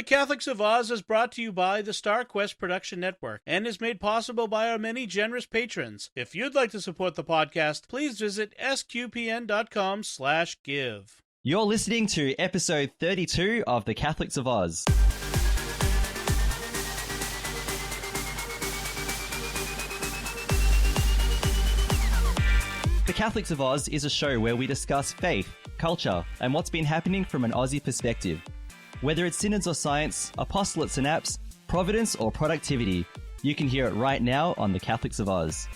The Catholics of Oz is brought to you by the StarQuest Production Network and is made possible by our many generous patrons. If you'd like to support the podcast, please visit sqpn.com/give. You're listening to episode 32 of The Catholics of Oz. The Catholics of Oz is a show where we discuss faith, culture, and what's been happening from an Aussie perspective. Whether it's synods or science, apostolates and apps, providence or productivity, you can hear it right now on The Catholics of Oz.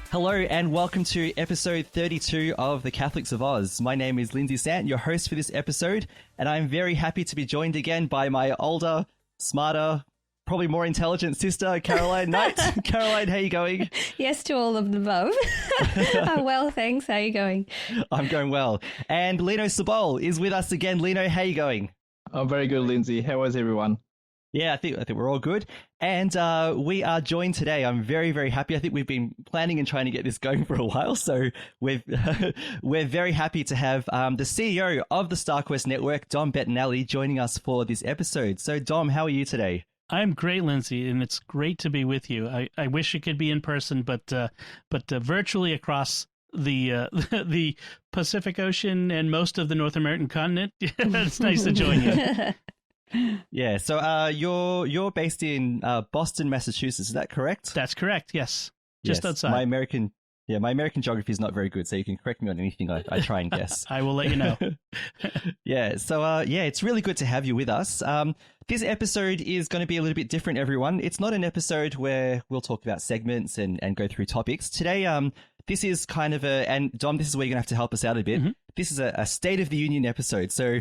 Hello and welcome to episode 32 of The Catholics of Oz. My name is Lindsay, your host for this episode, and I'm very happy to be joined again by my older, smarter, probably more intelligent sister, Caroline Knight. Caroline, how are you going? Yes to all of the above. Well, thanks. How are you going? I'm going well. And Lino Sabol is with us again. Lino, how are you going? Oh, very good, Lindsay. How is everyone? Yeah, I think we're all good. And we are joined today. I'm very, very happy. I think we've been planning and trying to get this going for a while. So we're very happy to have the CEO of the StarQuest Network, Dom Bettinelli, joining us for this episode. So Dom, how are you today? I'm great, Lindsay, and it's great to be with you. I wish it could be in person, but virtually across the Pacific Ocean and most of the North American continent. It's nice to join you. Yeah, so you're based in Boston, Massachusetts. Is that correct? That's correct. Yes, just outside. My American geography is not very good, so you can correct me on anything I try and guess. I will let you know. Yeah, so it's really good to have you with us. This episode is going to be a little bit different, everyone. It's not an episode where we'll talk about segments and go through topics. Today, this is kind of and Dom, this is where you're going to have to help us out a bit. Mm-hmm. This is a State of the Union episode. So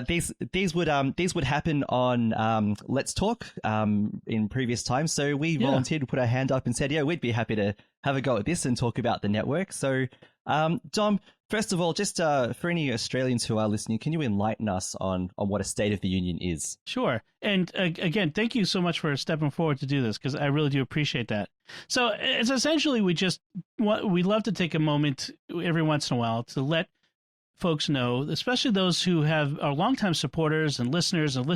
these would happen on Let's Talk in previous times. So we volunteered to put our hand up and said, yeah, we'd be happy to have a go at this and talk about the network. So Dom, first of all, just for any Australians who are listening, can you enlighten us on what a State of the Union is? Sure. And again, thank you so much for stepping forward to do this, because I really do appreciate that. So it's essentially we love to take a moment every once in a while to let folks know, especially those who are longtime supporters and listeners and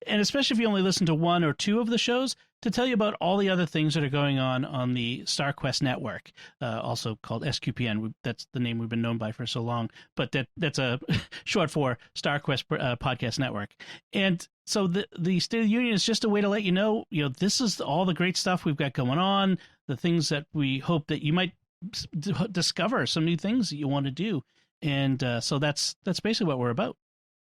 and especially if you only listen to one or two of the shows, to tell you about all the other things that are going on the StarQuest network, also called SQPN. That's the name we've been known by for so long, but that's a short for StarQuest Podcast Network. And so the State of the Union is just a way to let you know, this is all the great stuff we've got going on, the things that we hope that you might discover, some new things that you want to do. And so that's basically what we're about.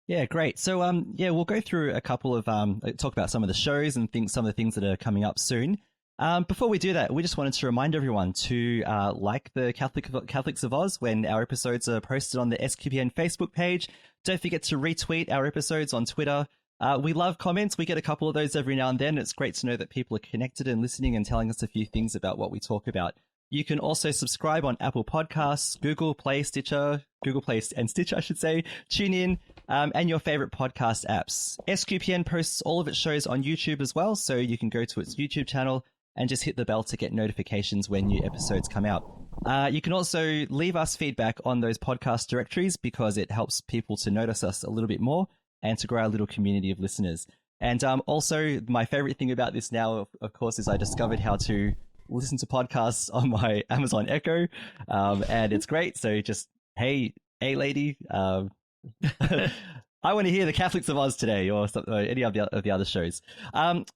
Yeah, great. So we'll go through a couple of talk about some of the shows and some of the things that are coming up soon. Before we do that, we just wanted to remind everyone to like the Catholics of Oz when our episodes are posted on the SQPN Facebook page. Don't forget to retweet our episodes on Twitter. We love comments. We get a couple of those every now and then. It's great to know that people are connected and listening and telling us a few things about what we talk about. You can also subscribe on Apple Podcasts, Google Play and Stitcher, I should say, TuneIn, and your favorite podcast apps. SQPN posts all of its shows on YouTube as well, so you can go to its YouTube channel and just hit the bell to get notifications when new episodes come out. You can also leave us feedback on those podcast directories because it helps people to notice us a little bit more and to grow our little community of listeners. And also, my favorite thing about this now, of course, is I discovered how to listen to podcasts on my Amazon Echo, and it's great. So just, hey lady, I want to hear the Catholics of Oz today, or any of the other shows.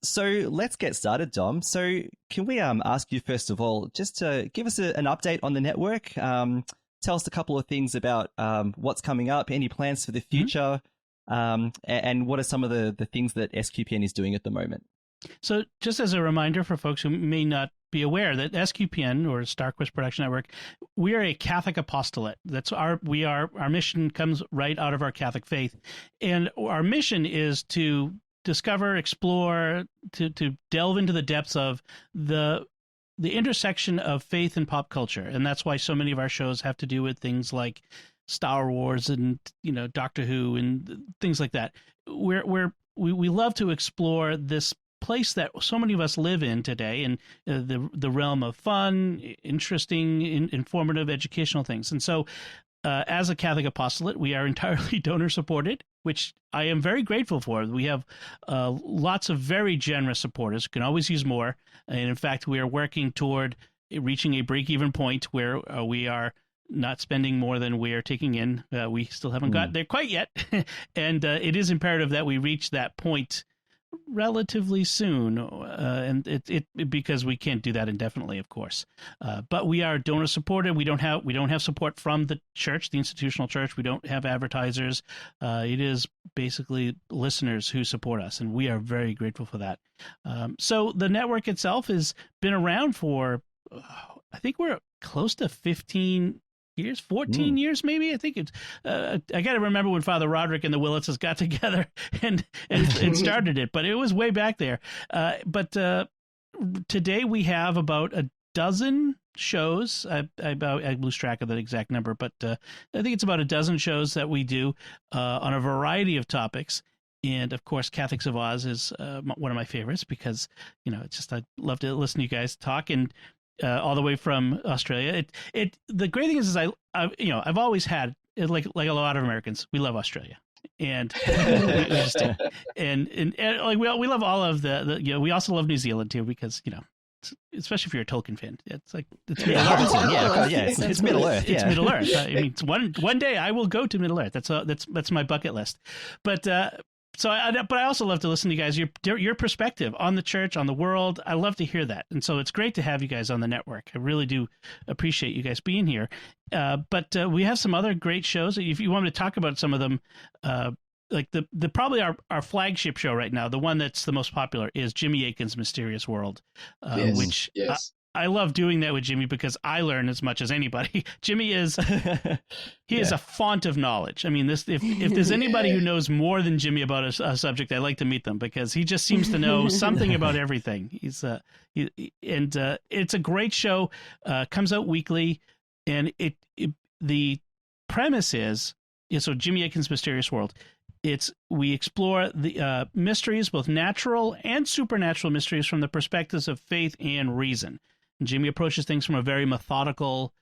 So let's get started, Dom. So can we ask you first of all, just to give us an update on the network? Tell us a couple of things about what's coming up, any plans for the future, and what are some of the things that SQPN is doing at the moment? So just as a reminder for folks who may not be aware, that SQPN, or StarQuest Production Network, we are a Catholic apostolate. That's our mission comes right out of our Catholic faith. And our mission is to discover, explore, to delve into the depths of the intersection of faith and pop culture. And that's why so many of our shows have to do with things like Star Wars and, Doctor Who and things like that. We love to explore this place that so many of us live in today, and the realm of fun, interesting, informative, educational things. And so as a Catholic apostolate, we are entirely donor supported, which I am very grateful for. We have lots of very generous supporters. Can always use more. And in fact, we are working toward reaching a break-even point where we are not spending more than we are taking in. We still haven't got there quite yet. And it is imperative that we reach that point relatively soon, and it because we can't do that indefinitely, of course. But we are donor supported. We don't have support from the church, the institutional church. We don't have advertisers. It is basically listeners who support us, and we are very grateful for that. So the network itself has been around for, I think we're close to 15 years, 14 years maybe. I think it's I got to remember when Father Roderick and the Willitses got together and started it, but it was way back there. But today we have about a dozen shows. I lose track of the exact number, but I think it's about a dozen shows that we do on a variety of topics. And of course, Catholics of Oz is one of my favorites because, it's just, I love to listen to you guys talk, and all the way from Australia. The great thing is I've always had, like a lot of Americans, we love Australia, and we just do. And like we love all of the we also love New Zealand too, because especially if you're a Tolkien fan, it's Middle Earth. It's Middle Earth. It's Middle Earth. I mean, one day I will go to Middle Earth. That's my bucket list. But but I also love to listen to you guys, your perspective on the church, on the world. I love to hear that. And so it's great to have you guys on the network. I really do appreciate you guys being here. But we have some other great shows. If you want me to talk about some of them, like the probably our flagship show right now, the one that's the most popular, is Jimmy Akin's Mysterious World, which I love doing that with Jimmy because I learn as much as anybody. Jimmy is is a font of knowledge. I mean, if there's anybody who knows more than Jimmy about a subject, I like to meet them because he just seems to know something about everything. It's a great show. Comes out weekly, and the premise is so Jimmy Akin's Mysterious World. We explore the mysteries, both natural and supernatural mysteries, from the perspectives of faith and reason. And Jimmy approaches things from a very methodical,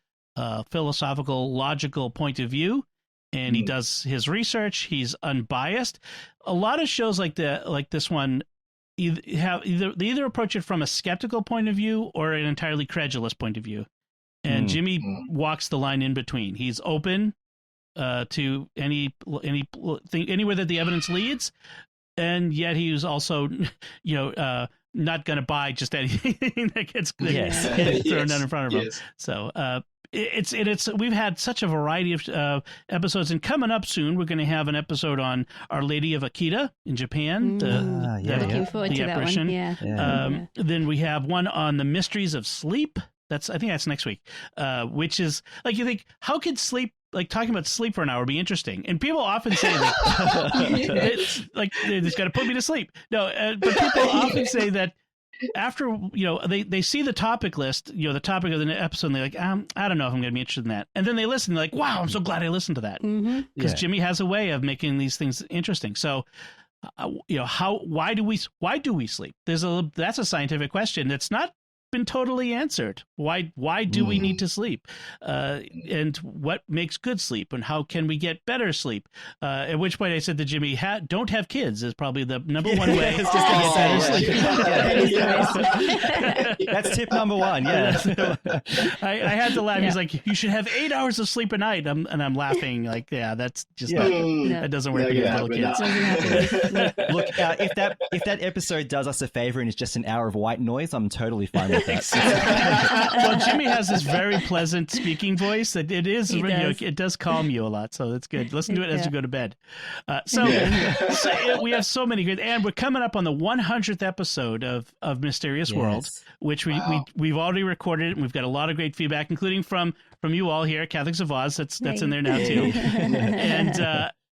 philosophical, logical point of view, and he does his research. He's unbiased. A lot of shows like this one either approach it from a skeptical point of view or an entirely credulous point of view, and Jimmy walks the line in between. He's open to anywhere that the evidence leads, and yet he was also not going to buy just anything that gets thrown down in front of him. So we've had such a variety of episodes, and coming up soon we're going to have an episode on Our Lady of Akita in Japan. Looking forward to that one. Then we have one on the mysteries of sleep. I think that's next week, which is like, you think, how could sleep, like talking about sleep for an hour, be interesting? And people often say that it's like, they just got to put me to sleep. No, but people often say that after, they see the topic list, the topic of the episode, and they're like, I don't know if I'm going to be interested in that. And then they listen, they're like, wow, I'm so glad I listened to that. Because Jimmy has a way of making these things interesting. So, why do we sleep? That's a scientific question that's not been totally answered. Why do we need to sleep, and what makes good sleep, and how can we get better sleep? At which point I said to Jimmy, don't have kids is probably the number one way to get better sleep. That's tip number one. So I had to laugh. He's like, you should have 8 hours of sleep a night, and I'm laughing like, that's just that doesn't work with little kids. Look, if that episode does us a favor and it's just an hour of white noise, I'm totally fine with that. Well, Jimmy has this very pleasant speaking voice that it does calm you a lot, so that's good. Listen to it as you go to bed. So we have so many good, and we're coming up on the 100th episode of Mysterious World, which we've already recorded, and we've got a lot of great feedback, including from you all here at Catholics of Oz. That's in there now too,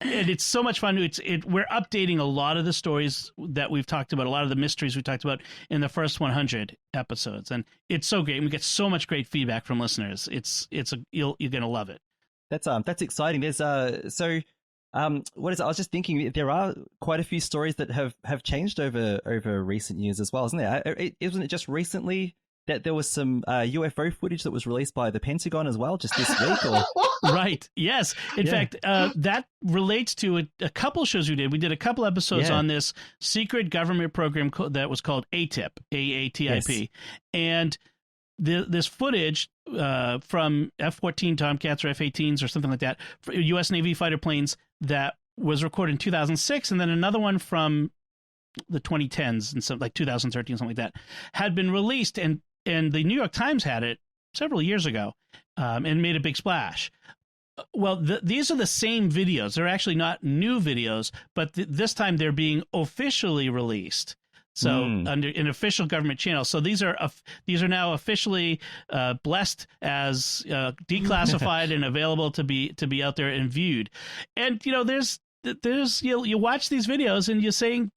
and it's so much fun. We're updating a lot of the stories that we've talked about, a lot of the mysteries we talked about in the first 100 episodes, and it's so great. We get so much great feedback from listeners. You're gonna love it. That's exciting. There's what is it? I was just thinking there are quite a few stories that have changed over recent years as well, isn't there? Isn't it just recently that there was some UFO footage that was released by the Pentagon as well, just this week. Or... Right. Yes. In fact, that relates to a couple shows we did. We did a couple episodes on this secret government program that was called ATIP, AATIP. Yes. And this footage from F-14 Tomcats or F-18s or something like that, for U.S. Navy fighter planes, that was recorded in 2006, and then another one from the 2010s and something like 2013, something like that, had been released, and the New York Times had it several years ago, and made a big splash. Well, these are the same videos. They're actually not new videos, but this time they're being officially released. So under an official government channel. So these are now officially blessed as declassified and available to be out there and viewed. And there's you watch these videos and you're saying,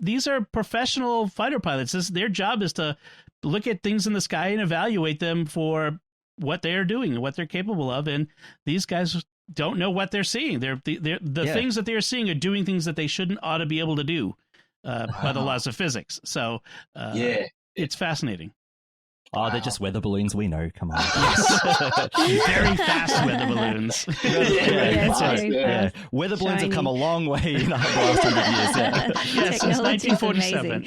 these are professional fighter pilots. Their job is to look at things in the sky and evaluate them for what they are doing and what they're capable of. And these guys don't know what they're seeing. The things that they're seeing are doing things that they ought to be able to do by the laws of physics. So it's fascinating. Oh, they're just weather balloons. We know. Come on. Very fast weather balloons. Weather balloons have come a long way in the last 100 years. Yes, since 1947.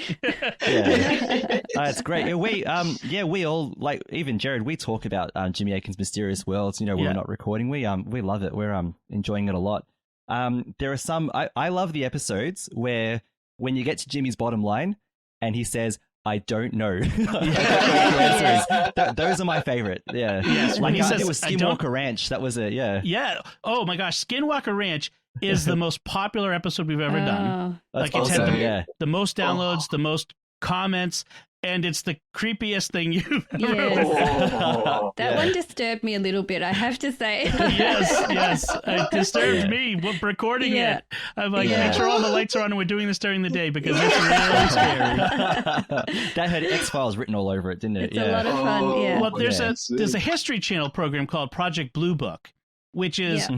It's great. We all, like, even Jared, we talk about Jimmy Akin's Mysterious Worlds. When we're not recording, we love it. We're enjoying it a lot. There are some. I love the episodes where when you get to Jimmy's bottom line and he says, I don't know. Those are my favorite. Yeah. Yes, when he says, it was Skinwalker Ranch. That was it. Yeah. Yeah. Oh my gosh. Skinwalker Ranch is the most popular episode we've ever done. Like it's had the most downloads, the most comments, and it's the creepiest thing you've ever heard. That one disturbed me a little bit, I have to say. Yes. It disturbed me recording it. I'm like, make sure all the lights are on and we're doing this during the day because it's really scary. That had X-Files written all over it, didn't it? It's a lot of fun, Well, there's a History Channel program called Project Blue Book, which is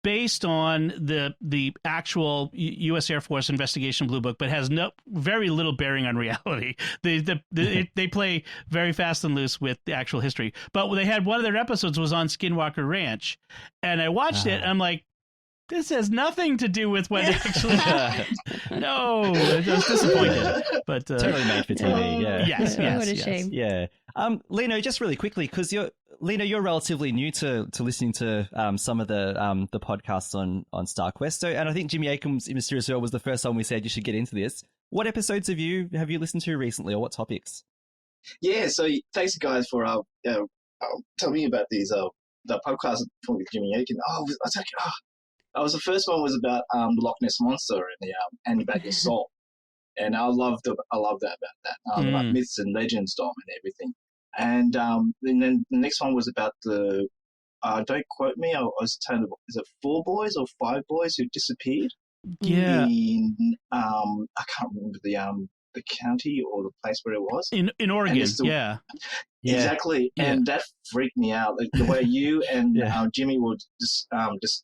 based on the actual U.S. Air Force investigation Blue Book, but has very little bearing on reality. They play very fast and loose with the actual history. But they had one of their episodes was on Skinwalker Ranch, and I watched it, and I'm like, this has nothing to do with what actually happened. No, I was disappointed. But totally made for TV. Yes. What a shame. Yeah. Lino, just really quickly, because you're relatively new to listening to some of the podcasts on StarQuest. So, and I think Jimmy Akin's Mysterious World was the first time we said you should get into this. What episodes have you listened to recently, or what topics? Yeah, so thanks guys for telling me about these the podcast from Jimmy Akin. The first one was about the Loch Ness Monster and about your soul, and I love that about that about myths and legends, Dom, and everything. And then the next one was about the don't quote me. I was told, is it 4 boys or 5 boys who disappeared? Yeah. I can't remember the county or the place where it was. In Oregon. Yeah. Exactly. Yeah. And that freaked me out. Like the way you and Jimmy were just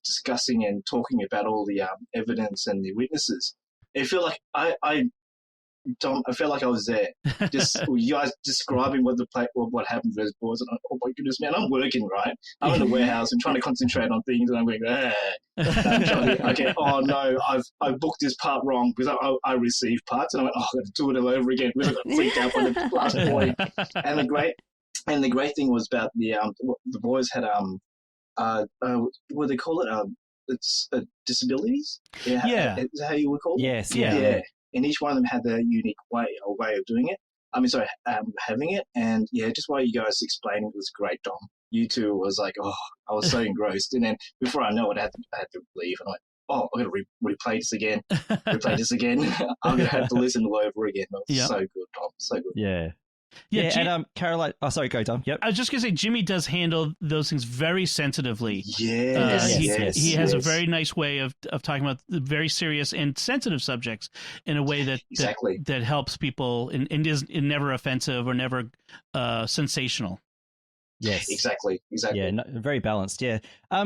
discussing and talking about all the evidence and the witnesses. It felt like I felt like I was there. Just you guys describing what happened to those boys. And oh my goodness, man, I'm working, right? I'm in the warehouse and trying to concentrate on things, and I'm going, okay, oh no, I've booked this part wrong because I received parts, and I went, I've got to do it all over again. We got freaked out by the last boy. And the great thing was about the boys had what do they call it? It's disabilities. Yeah, is that how you would call it? Yes. Yeah. And each one of them had their unique way of doing it. Having it. And just while you guys explained it was great, Dom. You two was like, I was so engrossed. And then before I know it, I had to leave. And I'm like, I'm going to replay this again. I'm going to have to listen all over again. It was so good, Dom. So good. Yeah. And Caroline. Oh, sorry, go, Dom. Yep. I was just gonna say, Jimmy does handle those things very sensitively. He has a very nice way of talking about the very serious and sensitive subjects in a way that helps people and is never offensive or never sensational. Yes, exactly. Yeah, very balanced. Yeah,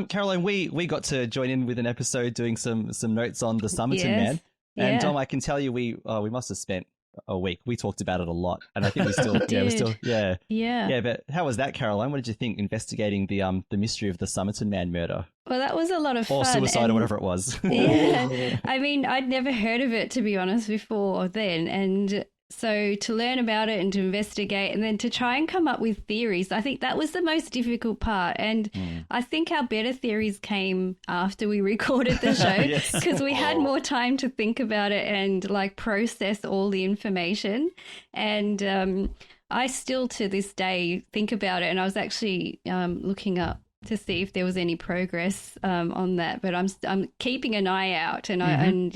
Caroline, we got to join in with an episode doing some notes on the Summerton Man, and Dom, I can tell you we must have spent a week. We talked about it a lot, and I think we still, Yeah. yeah. But how was that, Caroline? What did you think investigating the mystery of the Somerton Man murder Well, that was a lot of or fun. suicide or whatever it was? Yeah. I mean, I'd never heard of it, to be honest, before then. And so to learn about it and to investigate and then to try and come up with theories, I think that was the most difficult part. And I think our better theories came after we recorded the show because we had more time to think about it and like process all the information. And I still to this day think about it. And I was actually looking up to see if there was any progress on that, but I'm keeping an eye out, and and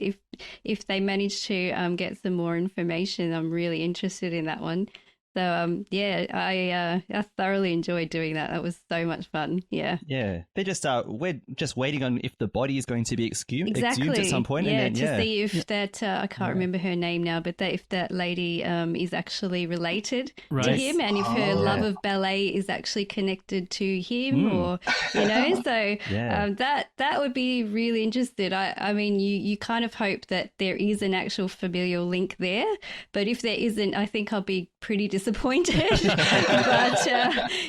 if they manage to get some more information, I'm really interested in that one. So I thoroughly enjoyed doing that. That was so much fun. Yeah. They're just we're just waiting on if the body is going to be exhumed Exactly. at some point. Yeah, and then, to see if that I can't remember her name now, but if that lady is actually related to him, and if her love of ballet is actually connected to him, or so that would be really interesting. I mean, you kind of hope that there is an actual familial link there, but if there isn't, I think I'll be pretty disappointed. But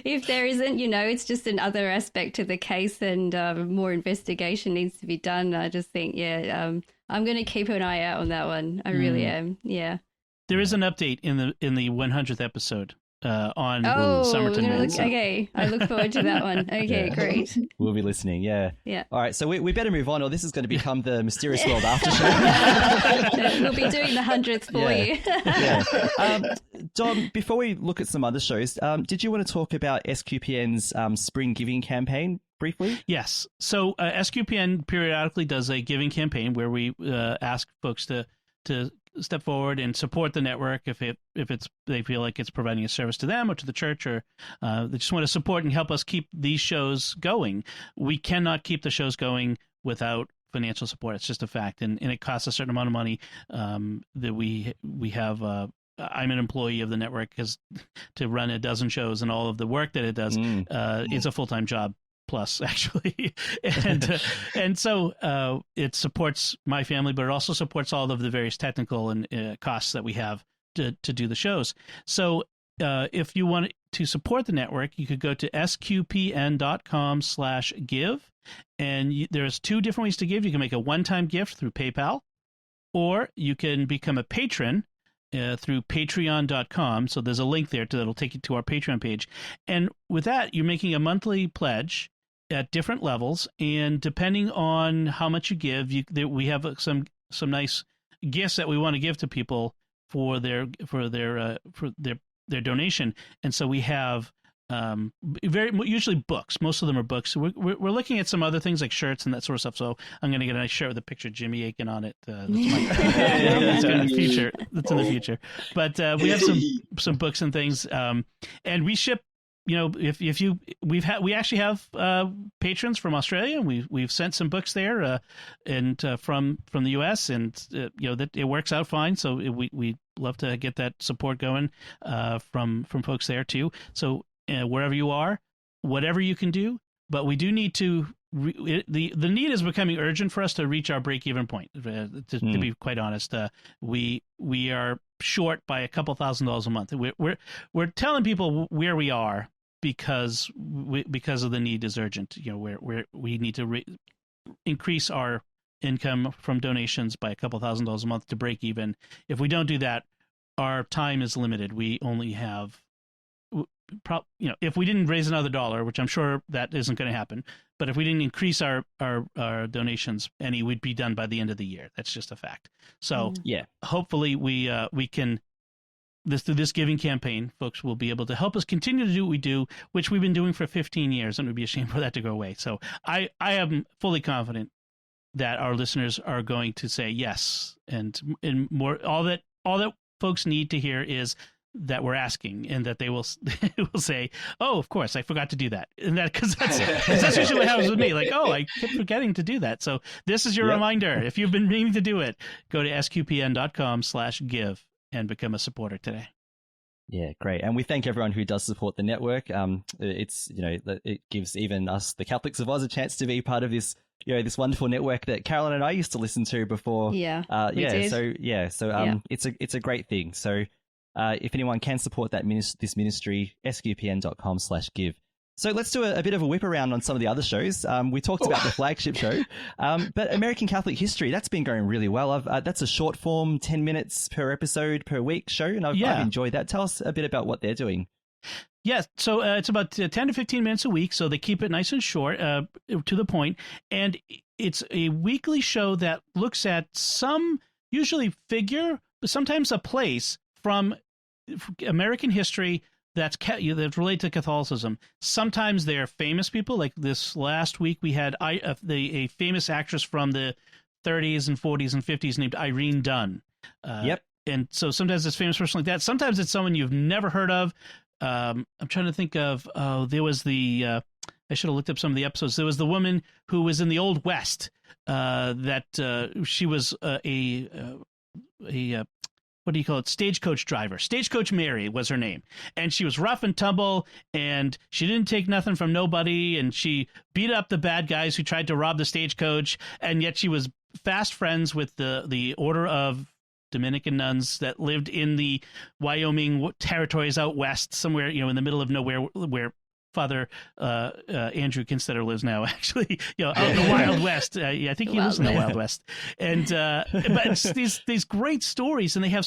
if there isn't, it's just another aspect to the case, and more investigation needs to be done. I just think, I'm going to keep an eye out on that one. I really am. Yeah. There is an update in the 100th episode on Somerton Man. Okay, I look forward to that one. Okay, great. We'll be listening. Yeah. All right, so we better move on, or this is going to become the Mysterious World After Show. We'll be doing the 100th for you. Dom, before we look at some other shows, did you want to talk about SQPN's Spring Giving campaign briefly? Yes. So SQPN periodically does a giving campaign where we ask folks to step forward and support the network if they feel like it's providing a service to them or to the church, or they just want to support and help us keep these shows going. We cannot keep the shows going without financial support. It's just a fact, and it costs a certain amount of money that we have. I'm an employee of the network because to run a dozen shows and all of the work that it does is a full-time job. Plus, actually, and so it supports my family, but it also supports all of the various technical and costs that we have to do the shows. So if you want to support the network, you could go to sqpn.com/give, and there's two different ways to give. You can make a one-time gift through PayPal, or you can become a patron through patreon.com. So there's a link there that'll take you to our Patreon page. And with that, you're making a monthly pledge at different levels, and depending on how much you give, we have some nice gifts that we want to give to people for their donation. And so we have usually books. Most of them are books. We're looking at some other things like shirts and that sort of stuff. So I'm going to get a nice shirt with a picture of Jimmy Aiken on it. That's in the future. That's in the future. But we have some books and things, and we ship. We actually have patrons from Australia. We've sent some books there, and from the U.S. and that it works out fine. So we love to get that support going from folks there too. So wherever you are, whatever you can do, but we do need to. The need is becoming urgent for us to reach our break-even point. To be quite honest, we are short by a couple $1,000s a month. We're telling people where we are because of the need is urgent. We need to increase our income from donations by a couple $1,000s a month to break even. If we don't do that, our time is limited. We only have. If we didn't raise another dollar, which I'm sure that isn't going to happen, but if we didn't increase our donations any, we'd be done by the end of the year. That's just a fact. So hopefully we can, through this giving campaign, folks will be able to help us continue to do what we do, which we've been doing for 15 years, and it would be a shame for that to go away. So I am fully confident that our listeners are going to say yes, and more. All that folks need to hear is that we're asking, and that they will say, "Oh, of course, I forgot to do that," and because that's usually what happens with me. Like, "Oh, I kept forgetting to do that." So this is your reminder. If you've been meaning to do it, go to sqpn.com/give and become a supporter today. Yeah, great. And we thank everyone who does support the network. It gives even us, the Catholics of Oz, a chance to be part of this this wonderful network that Caroline and I used to listen to before. Yeah, we did. So it's a great thing. So if anyone can support this ministry, sqpn.com/give. So let's do a bit of a whip around on some of the other shows. We talked about the flagship show, but American Catholic History, that's been going really well. That's a short form, 10 minutes per episode per week show, and I've enjoyed that. Tell us a bit about what they're doing. Yes, so it's about 10 to 15 minutes a week, so they keep it nice and short, to the point, and it's a weekly show that looks at some, usually figure, but sometimes a place from American history that's related to Catholicism. Sometimes they're famous people. Like this last week, we had a famous actress from the 30s and 40s and 50s named Irene Dunn. And so sometimes it's a famous person like that. Sometimes it's someone you've never heard of. I'm trying to think of. There was I should have looked up some of the episodes. There was the woman who was in the Old West. She was a what do you call it? Stagecoach driver. Stagecoach Mary was her name. And she was rough and tumble, and she didn't take nothing from nobody, and she beat up the bad guys who tried to rob the stagecoach, and yet she was fast friends with the Order of Dominican nuns that lived in the Wyoming territories out west, somewhere, in the middle of nowhere, where Father Andrew Kinstetter lives now, actually, out in the Wild West. I think he lives in the Wild West. And but it's these great stories, and they have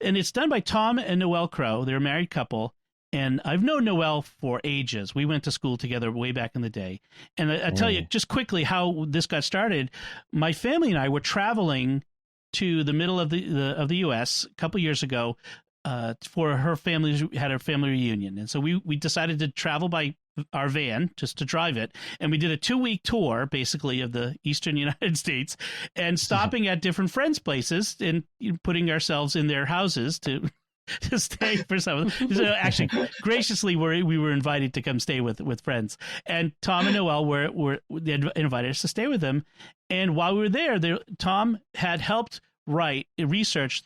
and it's done by Tom and Noelle Crow. They're a married couple, and I've known Noelle for ages. We went to school together way back in the day. And I tell you just quickly how this got started. My family and I were traveling to the middle of the U.S. a couple years ago. For her family, had a family reunion, and so we decided to travel by our van, just to drive it, and we did a 2-week tour basically of the eastern United States, and stopping at different friends' places and putting ourselves in their houses to stay for some of them. So actually, graciously, we were invited to come stay with friends, and Tom and Noelle they invited us to stay with them, and while we were there, Tom had helped research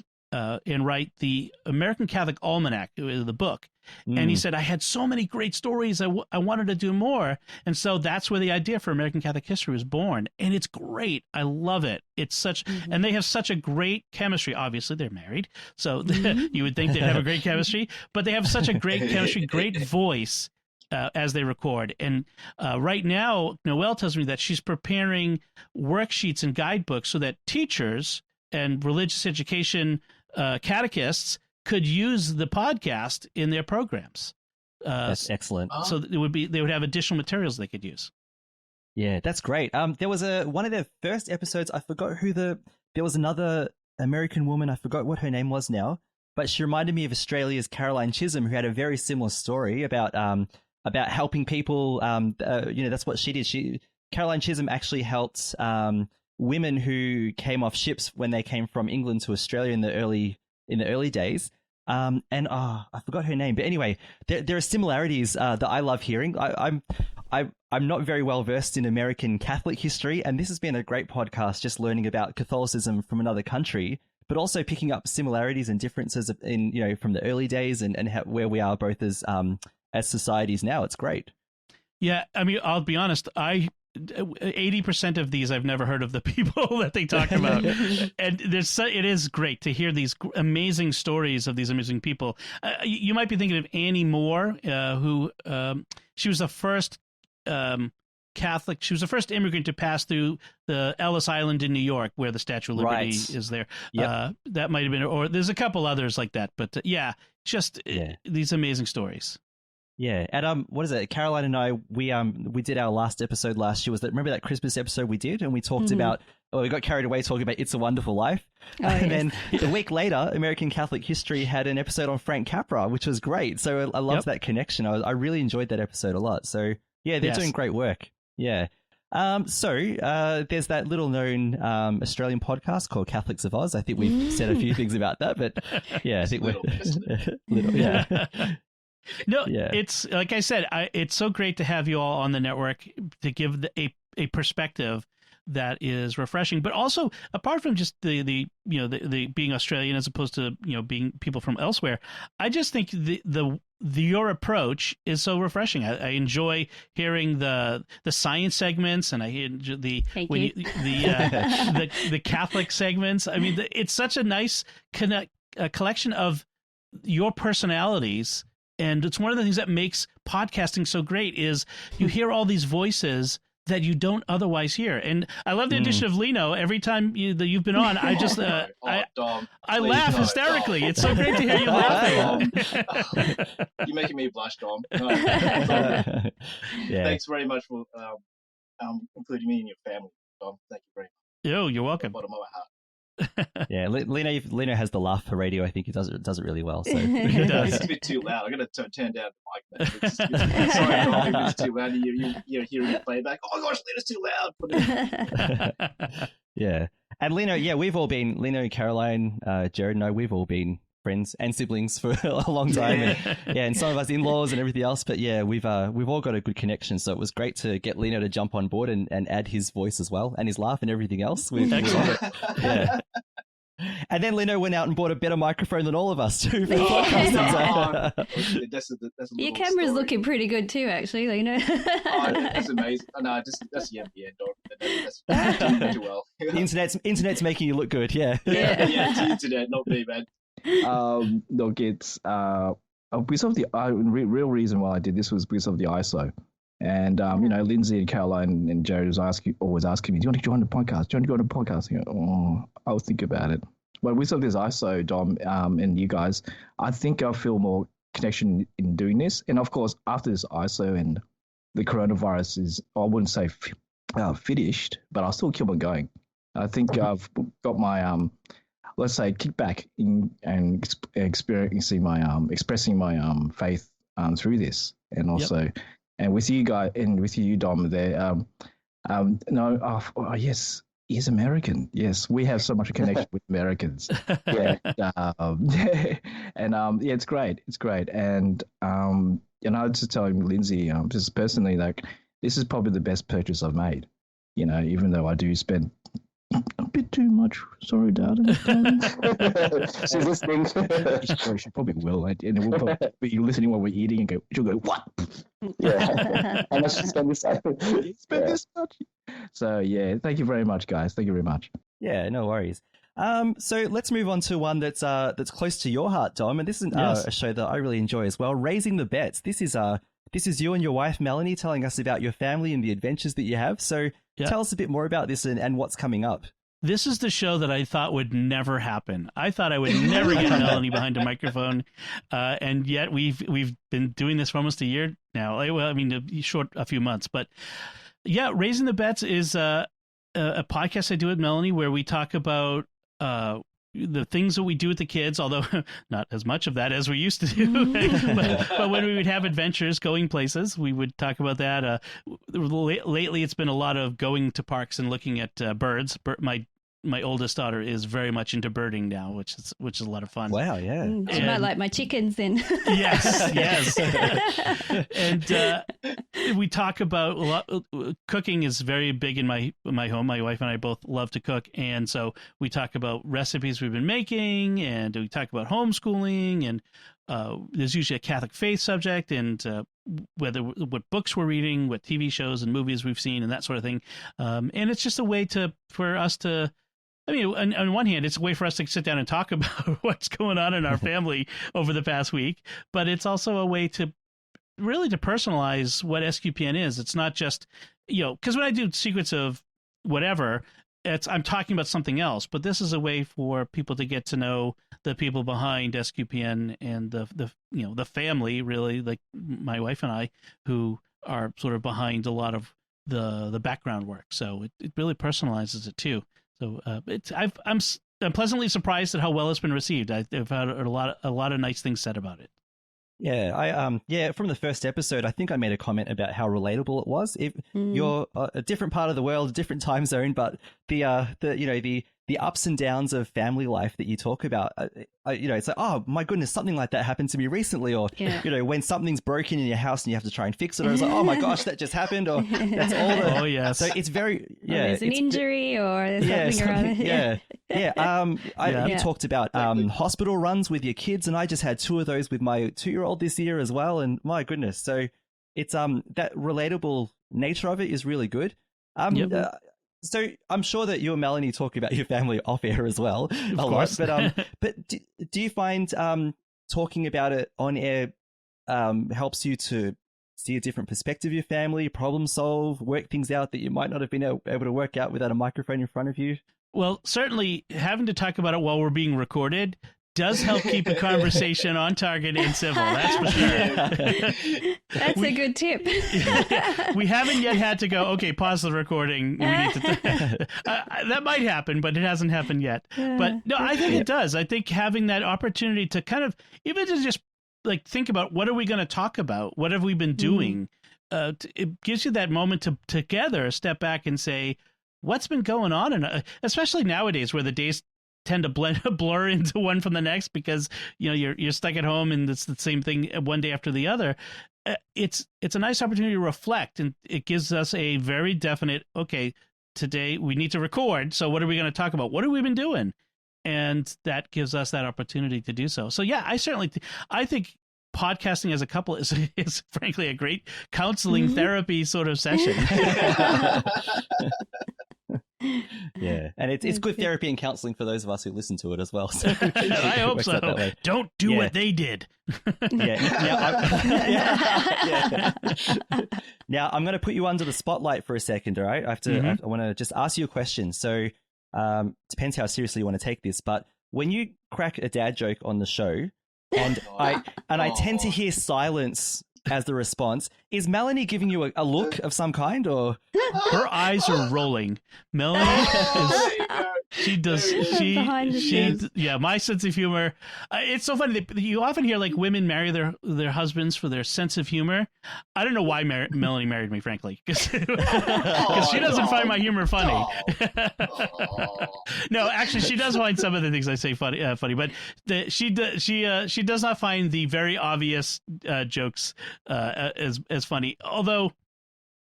and write the American Catholic Almanac, the book. And he said, I had so many great stories. I wanted to do more. And so that's where the idea for American Catholic history was born. And it's great. I love it. It's and they have such a great chemistry. Obviously, they're married, so you would think they'd have a great chemistry, but they have such a great chemistry, great voice as they record. And right now, Noelle tells me that she's preparing worksheets and guidebooks so that teachers and religious education catechists could use the podcast in their programs. That's excellent. So they would have additional materials they could use. Yeah, that's great. There was one of their first episodes. I forgot there was another American woman. I forgot what her name was now, but she reminded me of Australia's Caroline Chisholm, who had a very similar story about helping people. That's what she did. Caroline Chisholm actually helped women who came off ships when they came from England to Australia in the early days. I forgot her name, but anyway, there are similarities that I love hearing. I'm not very well versed in American Catholic history, and this has been a great podcast, just learning about Catholicism from another country, but also picking up similarities and differences from the early days and where we are both as societies now. It's great. Yeah, I mean, I'll be honest. 80% of these I've never heard of the people that they talk about, and it is great to hear these amazing stories of these amazing people. You might be thinking of Annie Moore, who she was the first Catholic. She was the first immigrant to pass through the Ellis Island in New York, where the Statue of Liberty is there. Yep. That might have been, or there's a couple others like that. But these amazing stories. Yeah, and what is it? Caroline and I, we did our last episode last year. Remember that Christmas episode we did, and we talked about, we got carried away talking about It's a Wonderful Life, then a week later, American Catholic History had an episode on Frank Capra, which was great. So I loved that connection. I really enjoyed that episode a lot. So yeah, they're doing great work. Yeah. There's that little known Australian podcast called Catholics of Oz. I think we've said a few things about that, but yeah, I think we're No, it's like I said, it's so great to have you all on the network to give a perspective that is refreshing, but also apart from just the being Australian as opposed to being people from elsewhere, I just think the your approach is so refreshing. I enjoy hearing the science segments, and I hear the Catholic segments. I mean, it's such a nice collection of your personalities, and it's one of the things that makes podcasting so great is you hear all these voices that you don't otherwise hear. And I love the addition of Lino. Every time you've been on, I just Dom, I laugh hysterically. Dom. It's so great to hear you laughing. You're making me blush, Dom. Yeah. Thanks very much for including me in your family, Dom. Thank you very much. Yo, you're welcome. Bottom of my heart. Yeah, Lino has the laugh for radio. I think he does it really well. So He does. It's a bit too loud. I'm going to turn down the mic. Sorry, Dom, if it's too loud. You're hearing the playback. Oh my gosh, Lino's too loud. Yeah, and Lino, we've all been Lino, Caroline, Jared, and I. We've all been friends and siblings for a long time, and some of us in-laws and everything else. But yeah, we've all got a good connection. So it was great to get Lino to jump on board and add his voice as well, and his laugh and everything else. We love it. Yeah. And then Lino went out and bought a better microphone than all of us too. For the podcast. That's a Your camera's story. looking pretty good too, actually, Lino. That's amazing. Oh, no, that's the MBN, Dom. That's too well. Internet's making you look good. Yeah. Yeah. It's the internet, not me, man. Look, it's because of the real reason why I did this was because of the ISO. And Lindsay and Caroline and Jared was always asking me, "Do you want to join the podcast? Do you want to go on the podcast?" I go, I'll think about it. But with this ISO, Dom, and you guys, I think I feel more connection in doing this. And of course, after this ISO and the coronavirus is, I wouldn't say finished, but I'll still keep on going. I think I've got my let's say kickback in and experiencing my expressing my faith through this, and also. And with you guys, and with you, Dom, there, yes, he's American. Yes, we have so much connection with Americans. Yeah, it's great. It's great. And I was just telling Lindsay, just personally, like, this is probably the best purchase I've made. Even though I do spend a bit too much. Sorry, darling. She's listening. She probably will. And we'll probably be listening while we're eating and she'll go, what? Yeah. How much you spend this time? Spend this much. So, yeah, thank you very much, guys. Thank you very much. Yeah, no worries. So let's move on to one that's close to your heart, Dom. And this is a show that I really enjoy as well. Raising the Bets. This is you and your wife, Melanie, telling us about your family and the adventures that you have. So tell us a bit more about this and what's coming up. This is the show that I thought would never happen. I thought I would never get Melanie behind a microphone, and yet we've been doing this for almost a year now. Well, I mean, a few months, but yeah, Raising the Bets is a podcast I do with Melanie where we talk about the things that we do with the kids, although not as much of that as we used to do. but when we would have adventures, going places, we would talk about that. Lately, it's been a lot of going to parks and looking at birds. My oldest daughter is very much into birding now, which is a lot of fun. Wow, yeah. She might like my chickens then. Yes. And we talk about cooking is very big in my home. My wife and I both love to cook, and so we talk about recipes we've been making, and we talk about homeschooling, and there's usually a Catholic faith subject, and what books we're reading, what TV shows and movies we've seen, and that sort of thing. And it's just a way for us to. I mean, on one hand, it's a way for us to sit down and talk about what's going on in our family over the past week, but it's also a way to really to personalize what SQPN is. It's not just, because when I do Secrets of Whatever, I'm talking about something else, but this is a way for people to get to know the people behind SQPN and the family, really, like my wife and I, who are sort of behind a lot of the background work. So it really personalizes it too. So I'm pleasantly surprised at how well it's been received. I've had a lot of nice things said about it. Yeah, from the first episode, I think I made a comment about how relatable it was. If you're a different part of the world, a different time zone, but the ups and downs of family life that you talk about, it's like, oh my goodness, something like that happened to me recently, or when something's broken in your house and you have to try and fix it, or it's like, oh my gosh, that just happened, or that's all. Oh yes. So it's very there's an injury, or there's something around it. Yeah. You talked about hospital runs with your kids, and I just had 2 of those with my 2-year-old this year as well. And my goodness, so it's that relatable nature of it is really good. So I'm sure that you and Melanie talk about your family off air as well a lot. But do you find talking about it on air helps you to see a different perspective of your family, problem solve, work things out that you might not have been able to work out without a microphone in front of you? Well, certainly having to talk about it while we're being recorded does help keep a conversation on target and civil. That's for sure. That's a good tip. We haven't yet had to go, okay, pause the recording. We need to that might happen, but it hasn't happened yet. But no, I think it does. I think having that opportunity to kind of, even to just like think about what are we going to talk about? What have we been doing? It gives you that moment to together step back and say, what's been going on? And especially nowadays where the days tend to blur into one from the next because you're stuck at home and it's the same thing one day after the other. It's a nice opportunity to reflect, and it gives us a very definite, okay, today we need to record. So what are we going to talk about? What have we been doing? And that gives us that opportunity to do so. So yeah, I certainly I think podcasting as a couple is frankly a great counseling therapy sort of session. Yeah, and it's good therapy and counseling for those of us who listen to it as well. So I hope so. Don't do what they did. Now I'm going to put you under the spotlight for a second. All right, I want to just ask you a question. So depends how seriously you want to take this, but when you crack a dad joke on the show, and I tend to hear silence as the response, is Melanie giving you a look of some kind, or her eyes are rolling? Melanie my sense of humor. It's so funny. You often hear like women marry their husbands for their sense of humor. I don't know why Melanie married me, frankly, because she doesn't find my humor funny. No, actually, she does find some of the things I say funny, but she does not find the very obvious jokes as funny. Although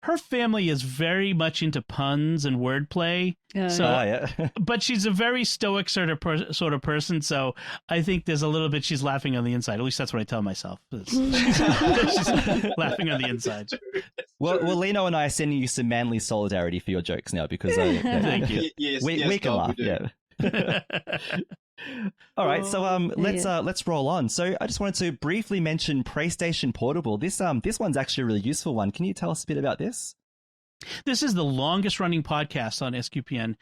her family is very much into puns and wordplay, but she's a very stoic sort of person. So I think there's a little bit she's laughing on the inside. At least that's what I tell myself. She's laughing on the inside. Well, Lino and I are sending you some manly solidarity for your jokes now because thank you. We can laugh. Yeah. All right, so let's roll on. So I just wanted to briefly mention PlayStation Portable. This one's actually a really useful one. Can you tell us a bit about this? This is the longest running podcast on SQPN.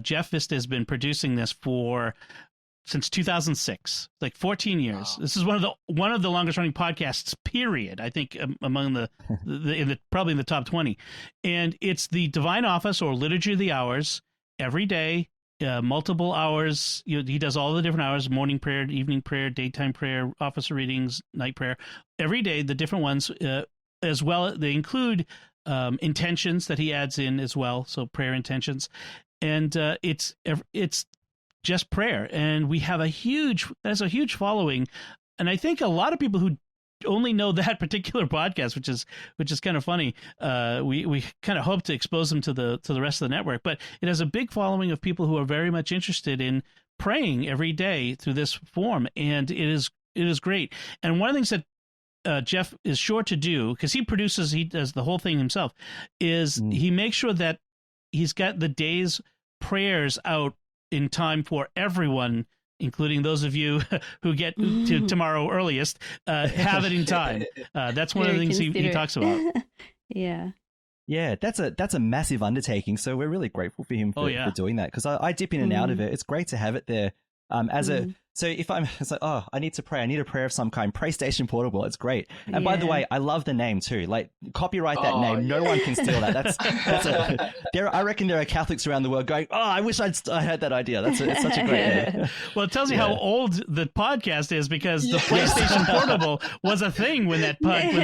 Jeff Vista has been producing this since 2006, like 14 years. Wow. This is one of the longest running podcasts, period. I think among probably in the top 20. And it's the Divine Office or Liturgy of the Hours every day. Multiple hours. He does all the different hours: morning prayer, evening prayer, daytime prayer, officer readings, night prayer. Every day, the different ones as well. They include intentions that he adds in as well, so prayer intentions, and it's just prayer. And we have a huge following, and I think a lot of people who only know that particular podcast, which is kind of funny. We kind of hope to expose them to the rest of the network, but it has a big following of people who are very much interested in praying every day through this form, and it is great. And one of the things that Jeff is sure to do, because he does the whole thing himself, is he makes sure that he's got the day's prayers out in time for everyone, including those of you who get to tomorrow earliest, have it in time. That's one of the things he talks about. Yeah, that's a massive undertaking. So we're really grateful for him for doing that, because I dip in and out of it. It's great to have it there So if it's like, I need to pray, I need a prayer of some kind, PlayStation Portable, it's great. And by the way, I love the name too. Like, copyright that name. No one can steal that. I reckon there are Catholics around the world going, I wish I had that idea. It's such a great name. Well, it tells you how old the podcast is, because the PlayStation Portable was a thing when that started.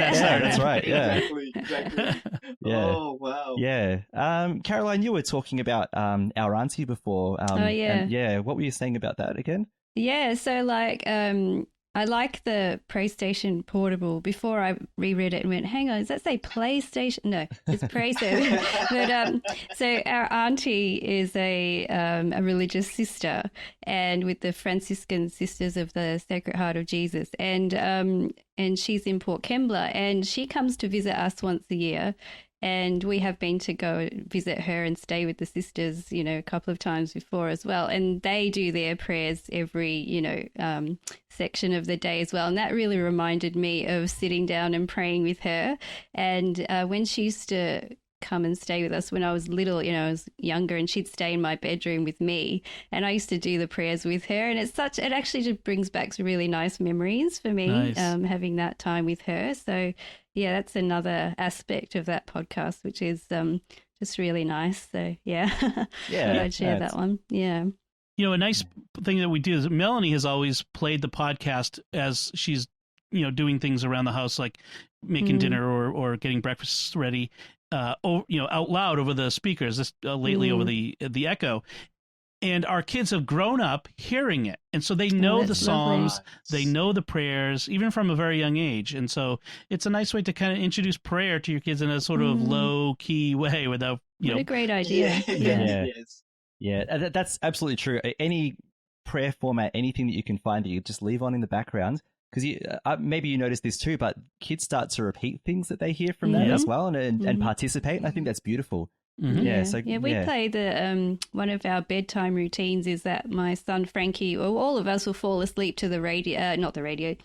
That's right. Yeah. Exactly. Yeah. Oh, wow. Yeah. Caroline, you were talking about our auntie before. And, what were you saying about that again? Yeah, so like I I like the PlayStation Portable. Before I reread it and went, hang on, does that say PlayStation? No, it's PlayStation. But so our auntie is a religious sister, and with the Franciscan Sisters of the Sacred Heart of Jesus, and she's in Port Kembla, and she comes to visit us once a year. And we have been to go visit her and stay with the sisters, a couple of times before as well. And they do their prayers every, section of the day as well. And that really reminded me of sitting down and praying with her. And when she used to come and stay with us when I was little, I was younger, and she'd stay in my bedroom with me, and I used to do the prayers with her, and it actually just brings back some really nice memories for me. Nice. Having that time with her. So yeah, that's another aspect of that podcast, which is just really nice. So yeah, Yeah, I'd share that one. Yeah. A nice thing that we do is Melanie has always played the podcast as she's doing things around the house, like making dinner or getting breakfast ready, out loud over the speakers. Lately over the Echo, and our kids have grown up hearing it, and so they know the psalms, they know the prayers, even from a very young age. And so it's a nice way to kind of introduce prayer to your kids in a sort of low key way without What a great idea! Yeah, that's absolutely true. Any prayer format, anything that you can find that you just leave on in the background, because maybe you notice this too, but kids start to repeat things that they hear from that as well, and participate. And I think that's beautiful. Mm-hmm. We play the one of our bedtime routines is that my son Frankie, or all of us, will fall asleep to the radio, not the radio,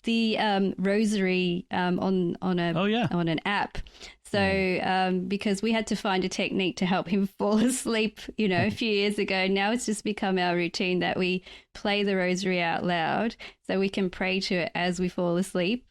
the rosary on an app. So because we had to find a technique to help him fall asleep, a few years ago. Now it's just become our routine that we play the rosary out loud so we can pray to it as we fall asleep.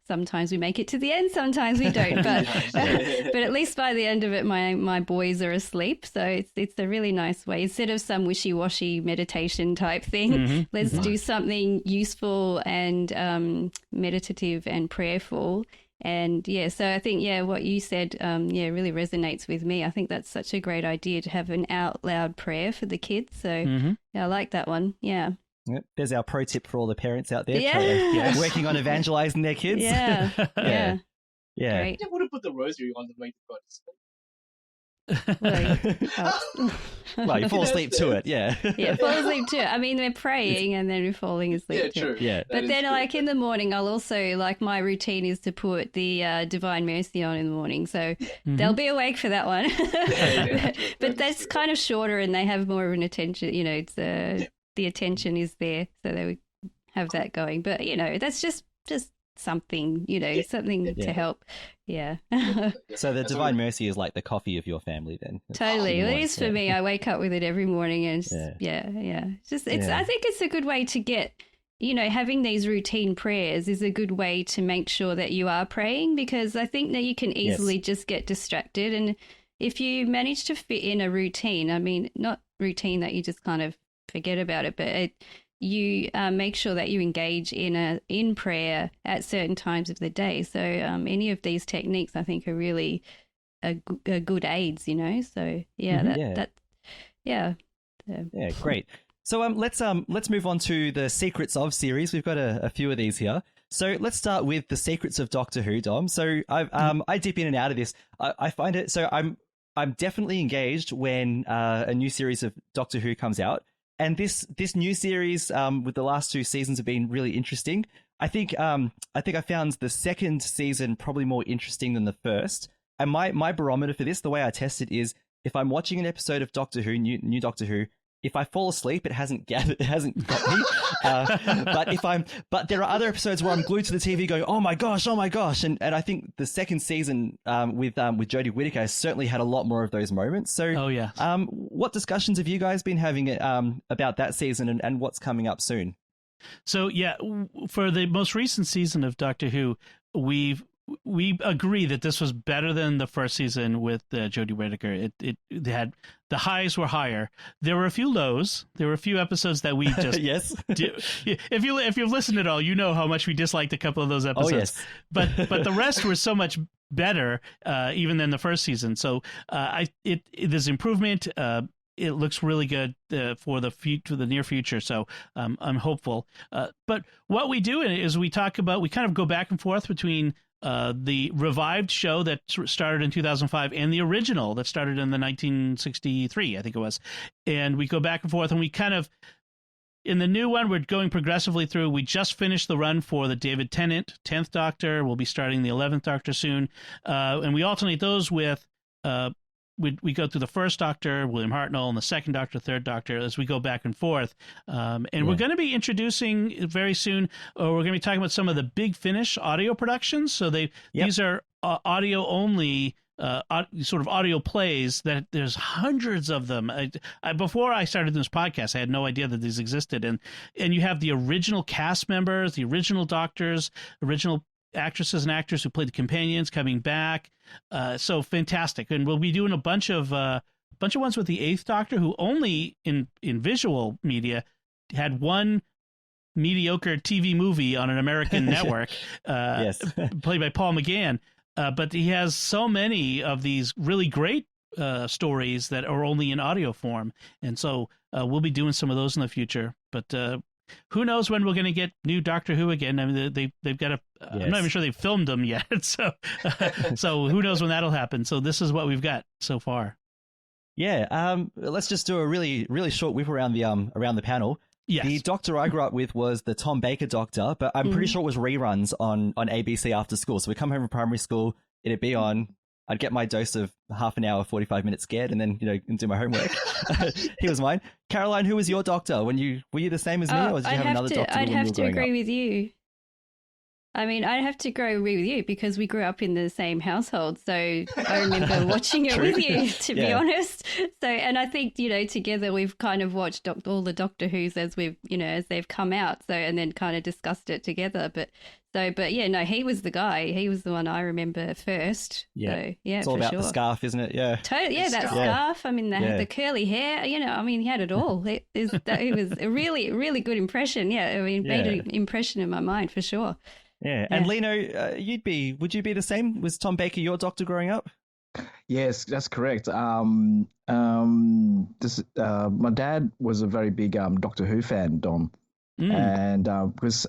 Sometimes we make it to the end, sometimes we don't. But but at least by the end of it, my boys are asleep. So it's a really nice way. Instead of some wishy-washy meditation type thing, let's do something useful and meditative and prayerful. And so I think what you said really resonates with me. I think that's such a great idea to have an out loud prayer for the kids. So I like that one. Yeah. Yep. There's our pro tip for all the parents out there working on evangelizing their kids. Yeah. Yeah. Great. I would have put the rosary on to make the God sleep. Well, you fall asleep to it, fall asleep to it. I mean, we're praying and then we're falling asleep to it. Yeah. But then, in the morning, I'll also, my routine is to put the Divine Mercy on in the morning. So they'll be awake for that one. But that's kind of shorter and they have more of an attention, it's the attention is there, so they would have that going. But, that's just something, something to help. Yeah. So the Divine Mercy is like the coffee of your family then? Totally. It is for me. I wake up with it every morning and I think it's a good way to get, having these routine prayers is a good way to make sure that you are praying, because I think that you can easily just get distracted. And if you manage to fit in a routine, I mean, not routine that you just kind of forget about it, but you make sure that you engage in prayer at certain times of the day. So any of these techniques, I think, are really a good aids. So great. So let's move on to the Secrets of series. We've got a few of these here. So let's start with the Secrets of Doctor Who, Dom. So I dip in and out of this. I find it so I'm definitely engaged when a new series of Doctor Who comes out. And this new series with the last two seasons have been really interesting. I think I found the second season probably more interesting than the first. And my barometer for this, the way I test it, is if I'm watching an episode of Doctor Who, new Doctor Who, if I fall asleep, it hasn't got me. But there are other episodes where I'm glued to the TV going, oh my gosh. And I think the second season with Jodie Whittaker has certainly had a lot more of those moments. So, what discussions have you guys been having about that season and what's coming up soon? So, for the most recent season of Doctor Who, we agree that this was better than the first season with Jodie Whittaker. It had, the highs were higher. There were a few lows. There were a few episodes that we just if you've listened at all, you know how much we disliked a couple of those episodes. Oh, yes. But the rest were so much better even than the first season. So there's improvement. it looks really good for the near future. So I'm hopeful. But what we do is we kind of go back and forth between the revived show that started in 2005 and the original that started in the 1963, I think it was. And we go back and forth, and we kind of, in the new one, we're going progressively through. We just finished the run for the David Tennant 10th Doctor. We'll be starting the 11th Doctor soon. And we alternate those with, we go through the first Doctor, William Hartnell, and the second Doctor, third Doctor, as we go back and forth. And we're going to be introducing very soon, we're going to be talking about some of the Big Finish audio productions. So these are audio only, sort of audio plays that there's hundreds of them. Before I started this podcast, I had no idea that these existed. And you have the original cast members, the original Doctors, original actresses and actors who played the companions coming back. So fantastic. And we'll be doing a bunch of ones with the 8th Doctor, who only in visual media had one mediocre TV movie on an American network, played by Paul McGann. But he has so many of these really great stories that are only in audio form. And so we'll be doing some of those in the future. But who knows when we're going to get new Doctor Who again? I mean, they've got I'm not even sure they've filmed them yet. So who knows when that'll happen? So this is what we've got so far. Yeah. Let's just do a really, really short whip around the panel. Yes. The Doctor I grew up with was the Tom Baker Doctor, but I'm pretty sure it was reruns on ABC after school. So we come home from primary school, it'd be on. I'd get my dose of half an hour, 45 minutes scared, and then do my homework. He was mine. Caroline, who was your Doctor? Were you the same as me, or did you have another Doctor? I'd have to agree with you. I mean, I'd have to agree with you because we grew up in the same household. So I remember watching it with you, to be honest. So, and I think, together we've kind of watched all the Doctor Who's as they've come out. So, and then kind of discussed it together. But yeah, no, he was the guy. He was the one I remember first. Yeah. So, yeah, it's all about the scarf, isn't it? Yeah. Totally. Yeah, that scarf. I mean, the curly hair, I mean, he had it all. It was a really, really good impression. Yeah. I mean, made an impression in my mind for sure. Yeah, and Lino, would you be the same? Was Tom Baker your Doctor growing up? Yes, that's correct. My dad was a very big Doctor Who fan, Dom, and because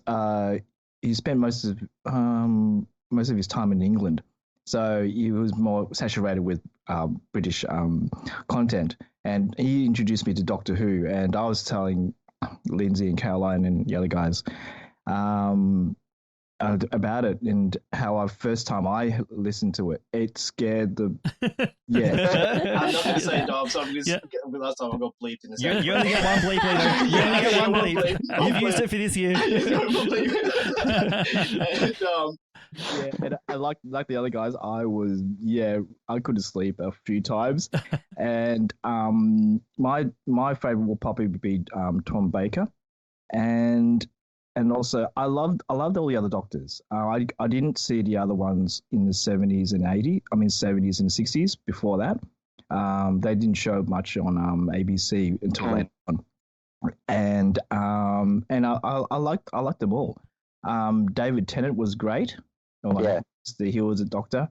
he spent most of his time in England, so he was more saturated with British content, and he introduced me to Doctor Who, and I was telling Lindsay and Caroline and the other guys. About it and how first time I listened to it, it scared the I'm not going to say Dom, so I'm going to last time I got bleeped in the second. You only get one bleep, Lino. You only get one bleep. You've used it for this year. And I like the other guys. I couldn't sleep a few times, and my favorite will probably be Tom Baker, and also I loved all the other Doctors. I didn't see the other ones in the 70s and 80s. I mean 70s and 60s before that. They didn't show much on ABC until later on, and I liked them all. David Tennant was great. He was a Doctor.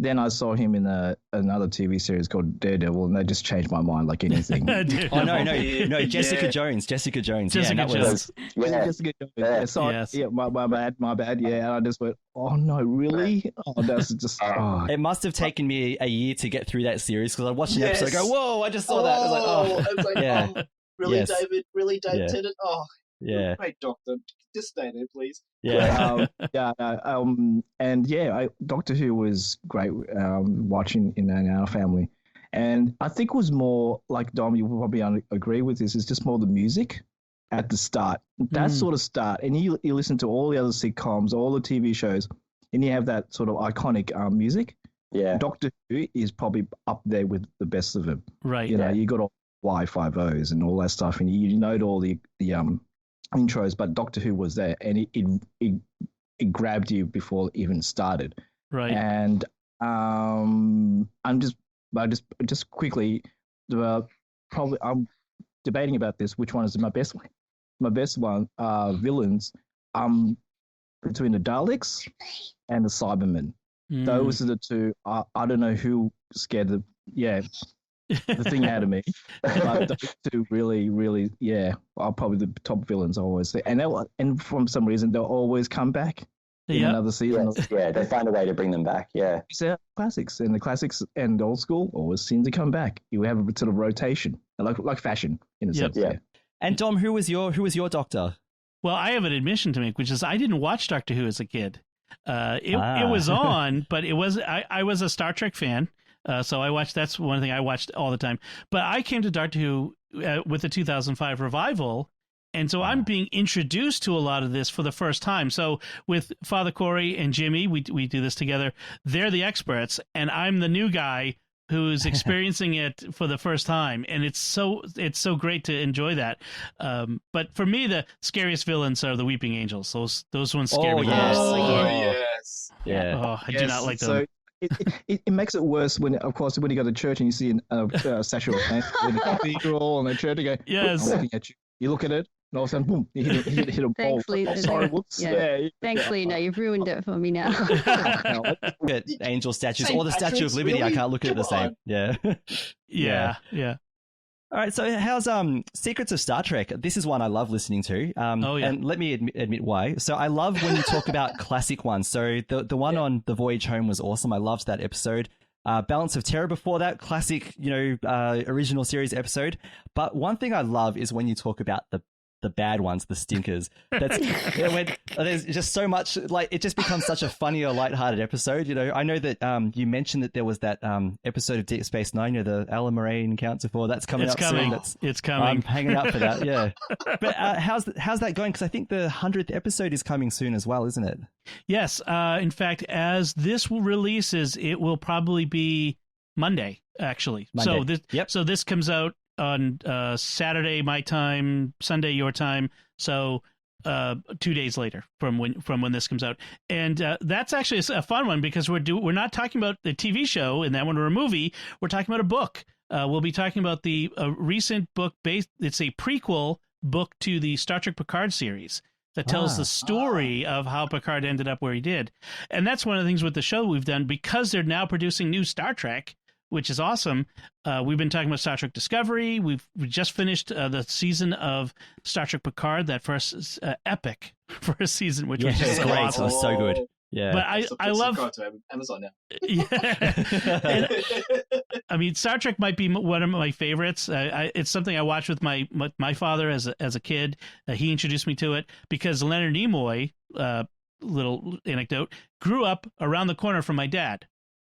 Then I saw him in another TV series called Daredevil, and they just changed my mind like anything. No, Jessica Jones. Jessica Jones. Jessica Jones. Jessica Jones. My bad. Yeah, and I just went, oh no, really? Oh, that's just. Oh. It must have taken me a year to get through that series because I watched an episode and go, whoa, I just saw that. I was like, really, David? Really, David Tennant? Oh, yeah. Great Doctor. Just stay there, please. Yeah. Doctor Who was great watching in our family. And I think it was more like, Dom, you will probably agree with this, it's just more the music at the start. That sort of start. And you listen to all the other sitcoms, all the TV shows, and you have that sort of iconic music. Yeah. Doctor Who is probably up there with the best of them. Right. You know, you got all Y50s and all that stuff, and you know all the intros, but Doctor Who was there, and it grabbed you before it even started. Right. And I'm just quickly, probably I'm debating about this. Which one is my best one? My best one, villains. Between the Daleks and the Cybermen. Those are the two. I don't know who scared the. Yeah. the thing out of me. But those two really, are probably the top villains I always say. And from some reason, they'll always come back in another season. Yes, yeah, they find a way to bring them back. Yeah, It's classics, and the classics and old school always seem to come back. You have a sort of rotation, like fashion in a sense. Yeah. And Dom, who was your Doctor? Well, I have an admission to make, which is I didn't watch Doctor Who as a kid. It was on, but I was a Star Trek fan. So I watched. That's one thing I watched all the time. But I came to Doctor Who with the 2005 revival, and so I'm being introduced to a lot of this for the first time. So with Father Corey and Jimmy, we do this together. They're the experts, and I'm the new guy who's experiencing it for the first time, and it's so great to enjoy that. But for me, the scariest villains are the Weeping Angels. Those ones scare me. Yes. yes. Yeah. Oh, I do not like them. So it makes it worse when you go to church and you see a statue of paint in the cathedral and the church, you go, Yes. I'm looking at you. You look at it, and all of a sudden, boom, you hit a ball. Thankfully, Oh, sorry, whoops. yeah. Thankfully, no, you've ruined it for me now. Look at angel statues or the Statue of Liberty. I can't look at it the same. Yeah. Yeah. All right, so how's Secrets of Star Trek? This is one I love listening to. And let me admit why. So I love when you talk about classic ones. So the one on the Voyage Home was awesome. I loved that episode. Balance of Terror before that, classic, original series episode. But one thing I love is when you talk about the bad ones, the stinkers. That's when there's just so much, like, it just becomes such a funny or lighthearted episode. I know that you mentioned that there was that episode of Deep Space Nine, the Alan Moraine Counts of Four. That's coming up soon. It's coming. I'm hanging out for that. Yeah. But how's that going? Because I think the 100th episode is coming soon as well, isn't it? Yes. In fact, as this releases, it will probably be Monday, actually. Monday. So this comes out on Saturday my time, Sunday your time. So 2 days later from when this comes out, and that's actually a fun one because we're not talking about the TV show in that one or a movie. We're talking about a book. We'll be talking about the recent book it's a prequel book to the Star Trek Picard series that tells the story of how Picard ended up where he did. And that's one of the things with the show we've done, because they're now producing new Star Trek, which is awesome. We've been talking about Star Trek Discovery. We just finished the season of Star Trek Picard, that first epic first season, which was just great. awesome. It was so good. Yeah, but I love to Amazon now. Yeah. I mean, Star Trek might be one of my favorites. It's something I watched with my father as a kid. He introduced me to it because Leonard Nimoy, little anecdote, grew up around the corner from my dad.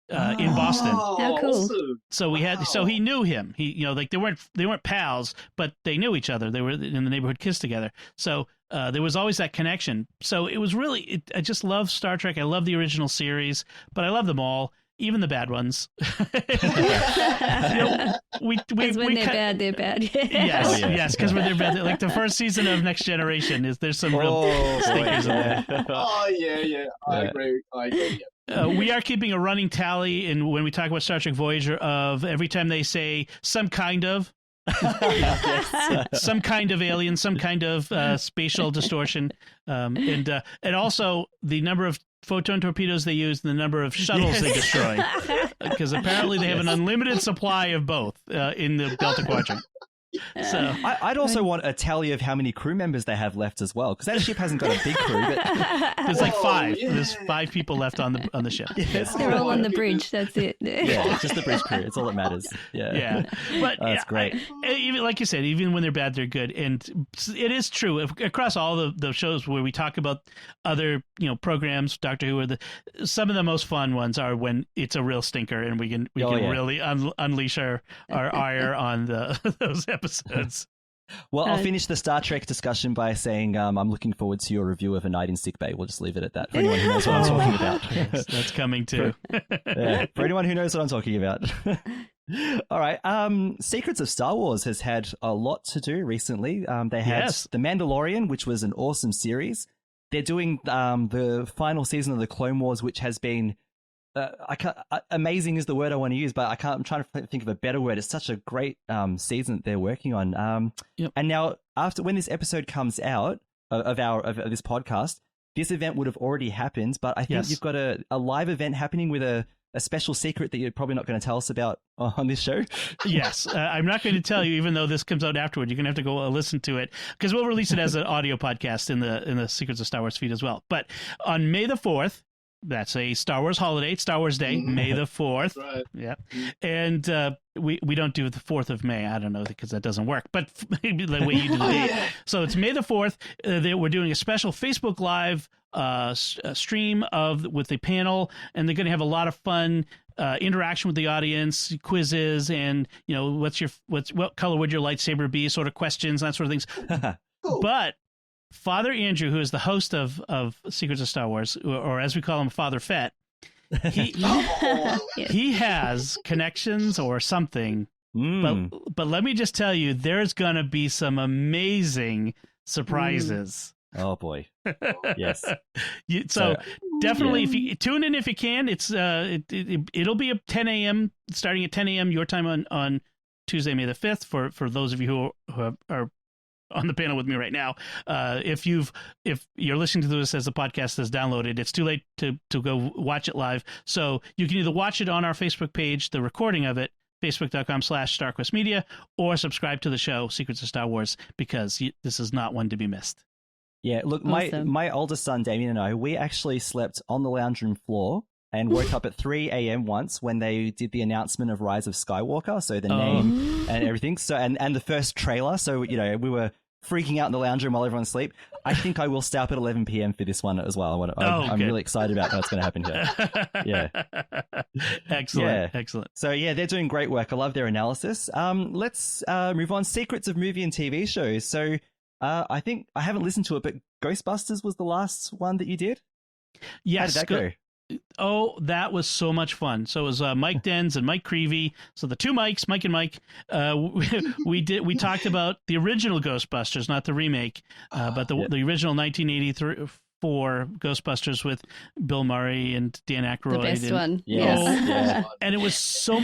In Boston. How cool. Awesome. So he knew him. They weren't pals, but they knew each other. They were in the neighborhood kids together. So there was always that connection. So it was really, I just love Star Trek. I love the original series, but I love them all, even the bad ones. Because when they're bad, they're bad. Yes, because when they're bad, like the first season of Next Generation, there's some real stinkers in there. Oh yeah, I agree. Yeah. We are keeping a running tally, and when we talk about Star Trek Voyager, of every time they say some kind of, some kind of alien, some kind of spatial distortion, and also the number of photon torpedoes they use and the number of shuttles they destroy, because apparently they have an unlimited supply of both in the Delta Quadrant. So I'd also want a tally of how many crew members they have left as well, because that ship hasn't got a big crew. But there's like 5. There's 5 people left on the ship. Yes. They're all on the bridge. That's it. Yeah, just the bridge crew. It's all that matters. Yeah. But that's great. Even like you said, even when they're bad, they're good, and it is true across all the shows where we talk about other programs. Doctor Who some of the most fun ones are when it's a real stinker, and we can really unleash our ire on those episodes. Well, I'll finish the Star Trek discussion by saying I'm looking forward to your review of A Night in Sickbay. We'll just leave it at that for anyone who knows what I'm talking about. Yes, that's coming too. For anyone who knows what I'm talking about. All right. Secrets of Star Wars has had a lot to do recently. They had The Mandalorian, which was an awesome series. They're doing the final season of the Clone Wars, which has been amazing is the word I want to use, but I'm trying to think of a better word. It's such a great season that they're working on. And now, when this episode comes out of this podcast, this event would have already happened. But I think you've got a live event happening with a a special secret that you're probably not going to tell us about on this show? Yes, I'm not going to tell you, even though this comes out afterward. You're going to have to go listen to it because we'll release it as an audio podcast in the Secrets of Star Wars feed as well. But on May the 4th, that's a Star Wars holiday, Star Wars Day, May the 4th. That's right. Yeah. And we don't do the 4th of May. I don't know, because that doesn't work. But maybe the way you do the date. So it's May the 4th. We're doing a special Facebook Live stream with the panel, and they're going to have a lot of fun interaction with the audience, quizzes, and what color would your lightsaber be, sort of questions, that sort of things. Cool. But Father Andrew, who is the host of Secrets of Star Wars, or as we call him, Father Fett, he has connections or something. But let me just tell you, there's going to be some amazing surprises. Oh boy. Yes. So definitely, if you tune in if you can, it'll be at 10 a.m. starting at 10 a.m. your time on Tuesday, May the 5th. For those of you who are on the panel with me right now, if you're listening to this as the podcast is downloaded, it's too late to go watch it live. So you can either watch it on our Facebook page, the recording of it, facebook.com/StarQuest Media, or subscribe to the show Secrets of Star Wars, because this is not one to be missed. Yeah, look, Awesome. my oldest son, Damien, and I, we actually slept on the lounge room floor and woke up at 3 a.m. once when they did the announcement of Rise of Skywalker, so the name and everything. So and the first trailer, so we were freaking out in the lounge room while everyone's asleep. I think I will stay up at 11 p.m. for this one as well. I'm really excited about what's going to happen here. Yeah. Excellent. So yeah, they're doing great work. I love their analysis. Let's move on. Secrets of movie and TV shows. So I think I haven't listened to it, but Ghostbusters was the last one that you did? Yes. How did that go? Oh, that was so much fun. So it was Mike Denz and Mike Creevy. So the two Mikes, Mike and Mike, we talked about the original Ghostbusters, not the remake, but the original 1984 Ghostbusters with Bill Murray and Dan Aykroyd. The best one. Yes. And it was so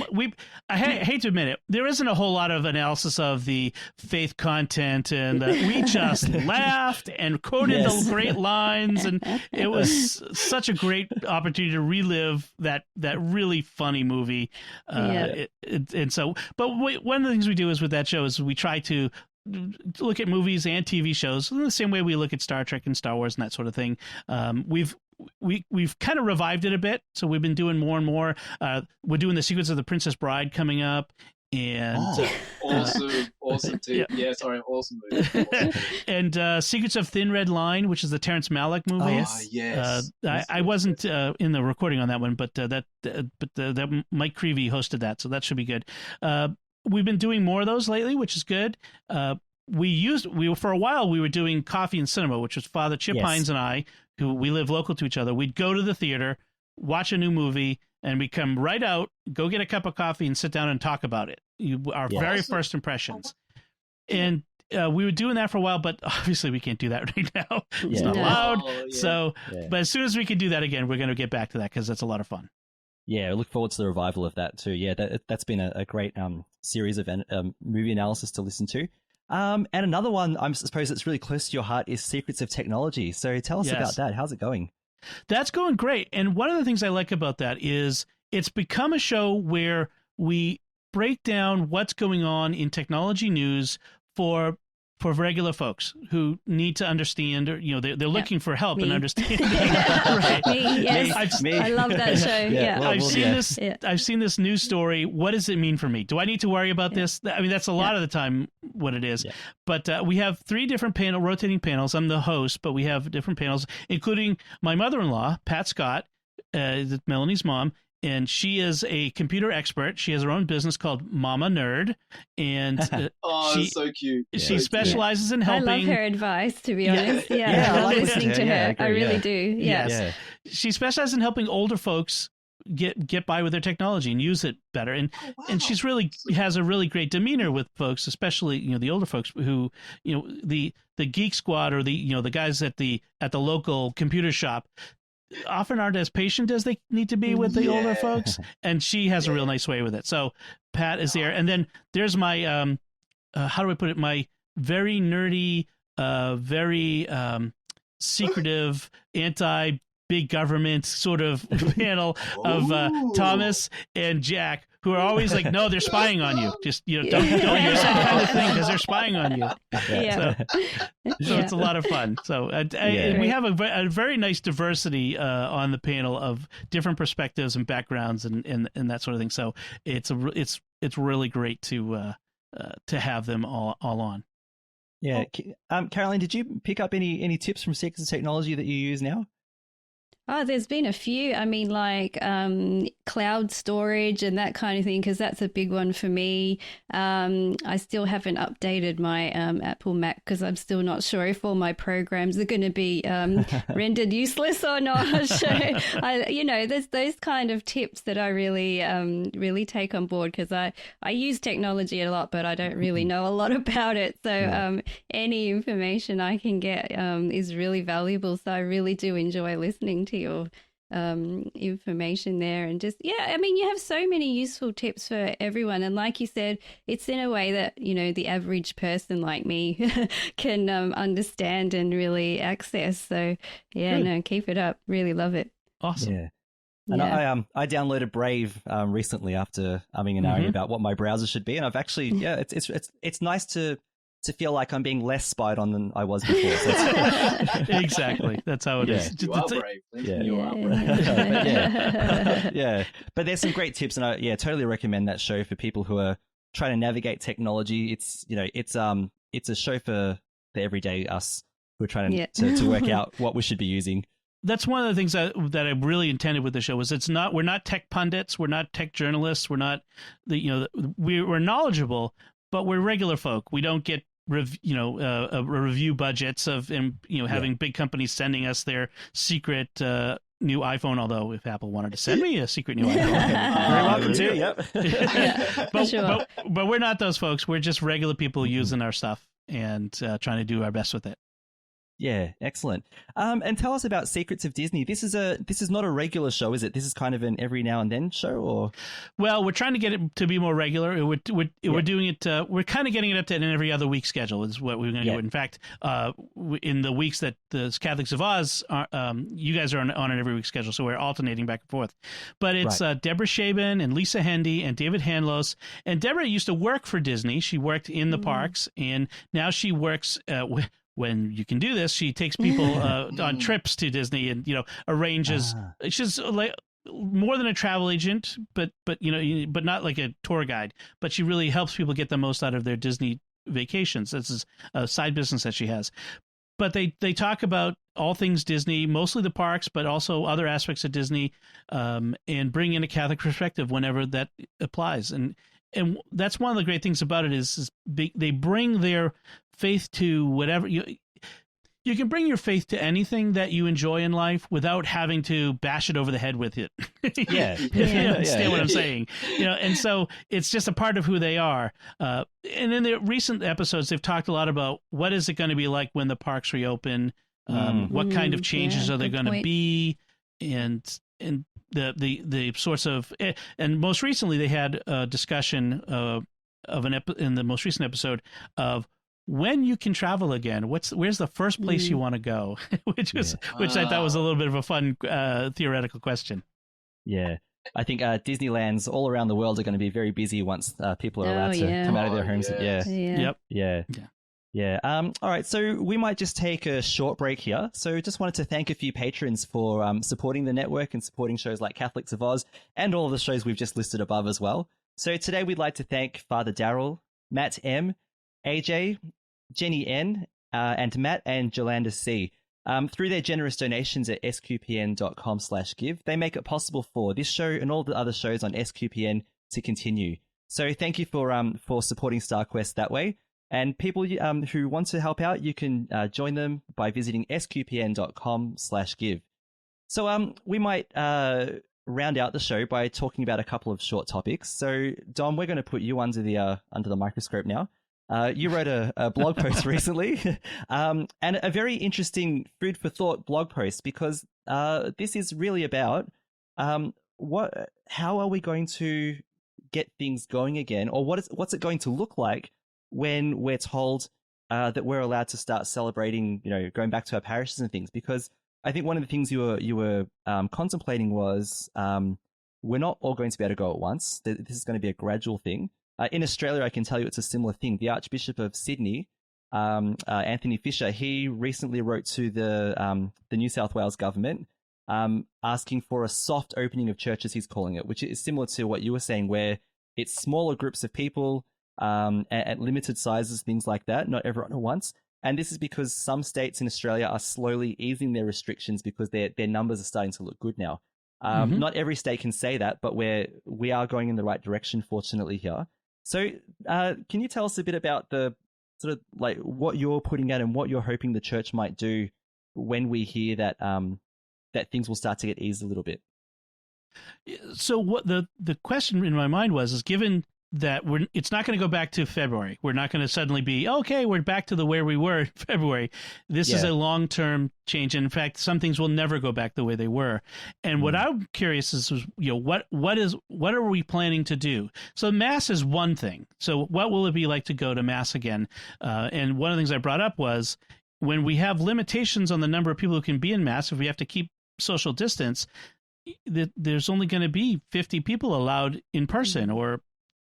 I hate to admit it, there isn't a whole lot of analysis of the faith content, and we just laughed and quoted the great lines, and it was such a great opportunity to relive that really funny movie. One of the things we do is with that show is we try to look at movies and TV shows in the same way we look at Star Trek and Star Wars and that sort of thing. We've kind of revived it a bit, so we've been doing more and more. We're doing the Secrets of the Princess Bride coming up, and awesome too. Yeah, sorry, awesome movie. And Secrets of Thin Red Line, which is the Terrence Malick movie. Yes. I wasn't in the recording on that one, but that Mike Creevy hosted that, so that should be good. We've been doing more of those lately, which is good. For a while we were doing Coffee and Cinema, which was Father Chip Hines and I, who we live local to each other. We'd go to the theater, watch a new movie, and we come right out, go get a cup of coffee, and sit down and talk about it. Our very first impressions. And we were doing that for a while, but obviously we can't do that right now. It's not allowed. So, but as soon as we can do that again, we're going to get back to that because that's a lot of fun. Yeah, I look forward to the revival of that too. Yeah, that's been a great series of movie analysis to listen to. And another one, I suppose it's really close to your heart, is Secrets of Technology. So tell us about that. How's it going? That's going great. And one of the things I like about that is it's become a show where we break down what's going on in technology news for regular folks who need to understand, or they're looking for help in understanding. Right. I love that show. I've seen this news story. What does it mean for me? Do I need to worry about this? I mean, that's a lot of the time what it is. But we have 3 different rotating panels. I'm the host, but we have different panels, including my mother-in-law, Pat Scott, Melanie's mom. And she is a computer expert. She has her own business called Mama Nerd, and she's so cute. She specializes in helping. I love her advice, to be honest. I love listening to her. I really do. Yes. She specializes in helping older folks get by with their technology and use it better. And and she's really has a really great demeanor with folks, especially the older folks who the Geek Squad or the guys at the local computer shop often aren't as patient as they need to be with the older folks, and she has a real nice way with it. So Pat is there, and then there's my how do I put it? My very nerdy, very secretive, anti-big big government sort of panel of Thomas and Jack, who are always like, no, they're spying on you. Just, don't use that kind of thing because they're spying on you. Yeah. So it's a lot of fun. So we have a very nice diversity on the panel of different perspectives and backgrounds and that sort of thing. So it's really great to have them all on. Yeah. Caroline, did you pick up any tips from Secrets of Technology that you use now? Oh, there's been a few. I mean, like cloud storage and that kind of thing, because that's a big one for me. I still haven't updated my Apple Mac because I'm still not sure if all my programs are going to be rendered useless or not. So, there's those kind of tips that I really take on board, because I use technology a lot, but I don't really know a lot about it. So any information I can get is really valuable. So I really do enjoy listening to your information there, and just you have so many useful tips for everyone, and like you said, it's in a way that the average person like me can understand and really access. So keep it up. Really love it. Awesome. And I downloaded Brave recently after umming and ahhing about what my browser should be, and I've actually it's nice to feel like I'm being less spied on than I was before. So exactly. That's how it is. You are brave. You are brave. But there's some great tips, and I totally recommend that show for people who are trying to navigate technology. It's a show for the everyday us who are trying to work out what we should be using. That's one of the things that I really intended with the show. Was we're not tech pundits, we're not tech journalists, we're not we're knowledgeable, but we're regular folk. We don't get review budgets of having big companies sending us their secret new iPhone. Although if Apple wanted to send me a secret new iPhone, very welcome to. Yep. But we're not those folks. We're just regular people using our stuff and trying to do our best with it. Yeah, excellent. And tell us about Secrets of Disney. This is not a regular show, is it? This is kind of an every now and then show, or? Well, we're trying to get it to be more regular. We're doing it. We're kind of getting it up to an every other week schedule. Is what we're going to do. In fact, in the weeks that the Catholics of Oz are, you guys are on an every week schedule, so we're alternating back and forth. But it's Deborah Shaban and Lisa Hendy and David Hanlos. And Deborah used to work for Disney. She worked in the parks, and now she works. When you can do this, she takes people on trips to Disney and arranges. She's like more than a travel agent, but not like a tour guide. But she really helps people get the most out of their Disney vacations. This is a side business that she has. But they talk about all things Disney, mostly the parks, but also other aspects of Disney, and bring in a Catholic perspective whenever that applies. And that's one of the great things about it is they bring their faith to whatever you can bring your faith to anything that you enjoy in life without having to bash it over the head with it. You understand what I'm saying? And so it's just a part of who they are. And in the recent episodes, they've talked a lot about what is it going to be like when the parks reopen, what kind of changes are there going to be, and the sorts of, and most recently they had a discussion of in the most recent episode of when you can travel again. Where's the first place you want to go? which I thought was a little bit of a fun theoretical question. Yeah. I think Disneylands all around the world are going to be very busy once people are allowed to come out of their homes. Yeah. All right. So we might just take a short break here. So just wanted to thank a few patrons for supporting the network and supporting shows like Catholics of Oz and all of the shows we've just listed above as well. So today we'd like to thank Father Daryl, Matt M, AJ, Jenny N, and Matt and Jolanda C. Through their generous donations at sqpn.com/give, they make it possible for this show and all the other shows on SQPN to continue. So thank you for supporting StarQuest that way. And people who want to help out, you can join them by visiting sqpn.com/give. So we might round out the show by talking about a couple of short topics. So Dom, we're going to put you under the microscope now. You wrote a blog post recently, and a very interesting food for thought blog post, because this is really about how are we going to get things going again, or what's it going to look like when we're told that we're allowed to start celebrating, going back to our parishes and things, because I think one of the things you were contemplating was we're not all going to be able to go at once. This is going to be a gradual thing. In Australia, I can tell you it's a similar thing. The Archbishop of Sydney, Anthony Fisher, he recently wrote to the New South Wales government asking for a soft opening of churches, he's calling it, which is similar to what you were saying, where it's smaller groups of people at limited sizes, things like that, not everyone at once. And this is because some states in Australia are slowly easing their restrictions because their numbers are starting to look good now. Not every state can say that, but we are going in the right direction, fortunately, here. So can you tell us a bit about the sort of like what you're putting out and what you're hoping the church might do when we hear that that things will start to get eased a little bit? So what the question in my mind is given that it's not going to go back to February. We're not going to suddenly be, okay, we're back to where we were in February. This is a long-term change. And in fact, some things will never go back the way they were. And what I'm curious is, what are we planning to do? So Mass is one thing. So what will it be like to go to Mass again? And one of the things I brought up was when we have limitations on the number of people who can be in Mass, if we have to keep social distance, there's only going to be 50 people allowed in person, or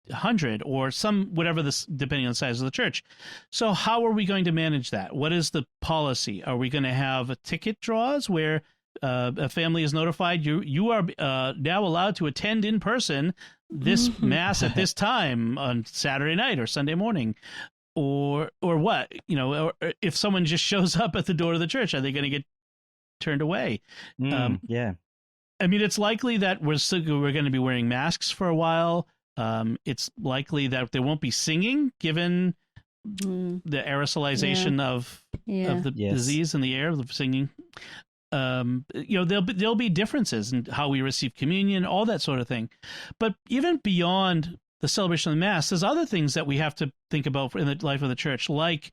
100, or whatever this, depending on the size of the church. So how are we going to manage that? What is the policy? Are we going to have ticket draws where a family is notified you are now allowed to attend in person this Mass at this time on Saturday night or Sunday morning? Or what? Or if someone just shows up at the door of the church, are they going to get turned away? Yeah. I mean, it's likely that we're going to be wearing masks for a while. It's likely that there won't be singing, given the aerosolization of the disease in the air, the singing. There'll be differences in how we receive communion, all that sort of thing. But even beyond the celebration of the Mass, there's other things that we have to think about in the life of the church, like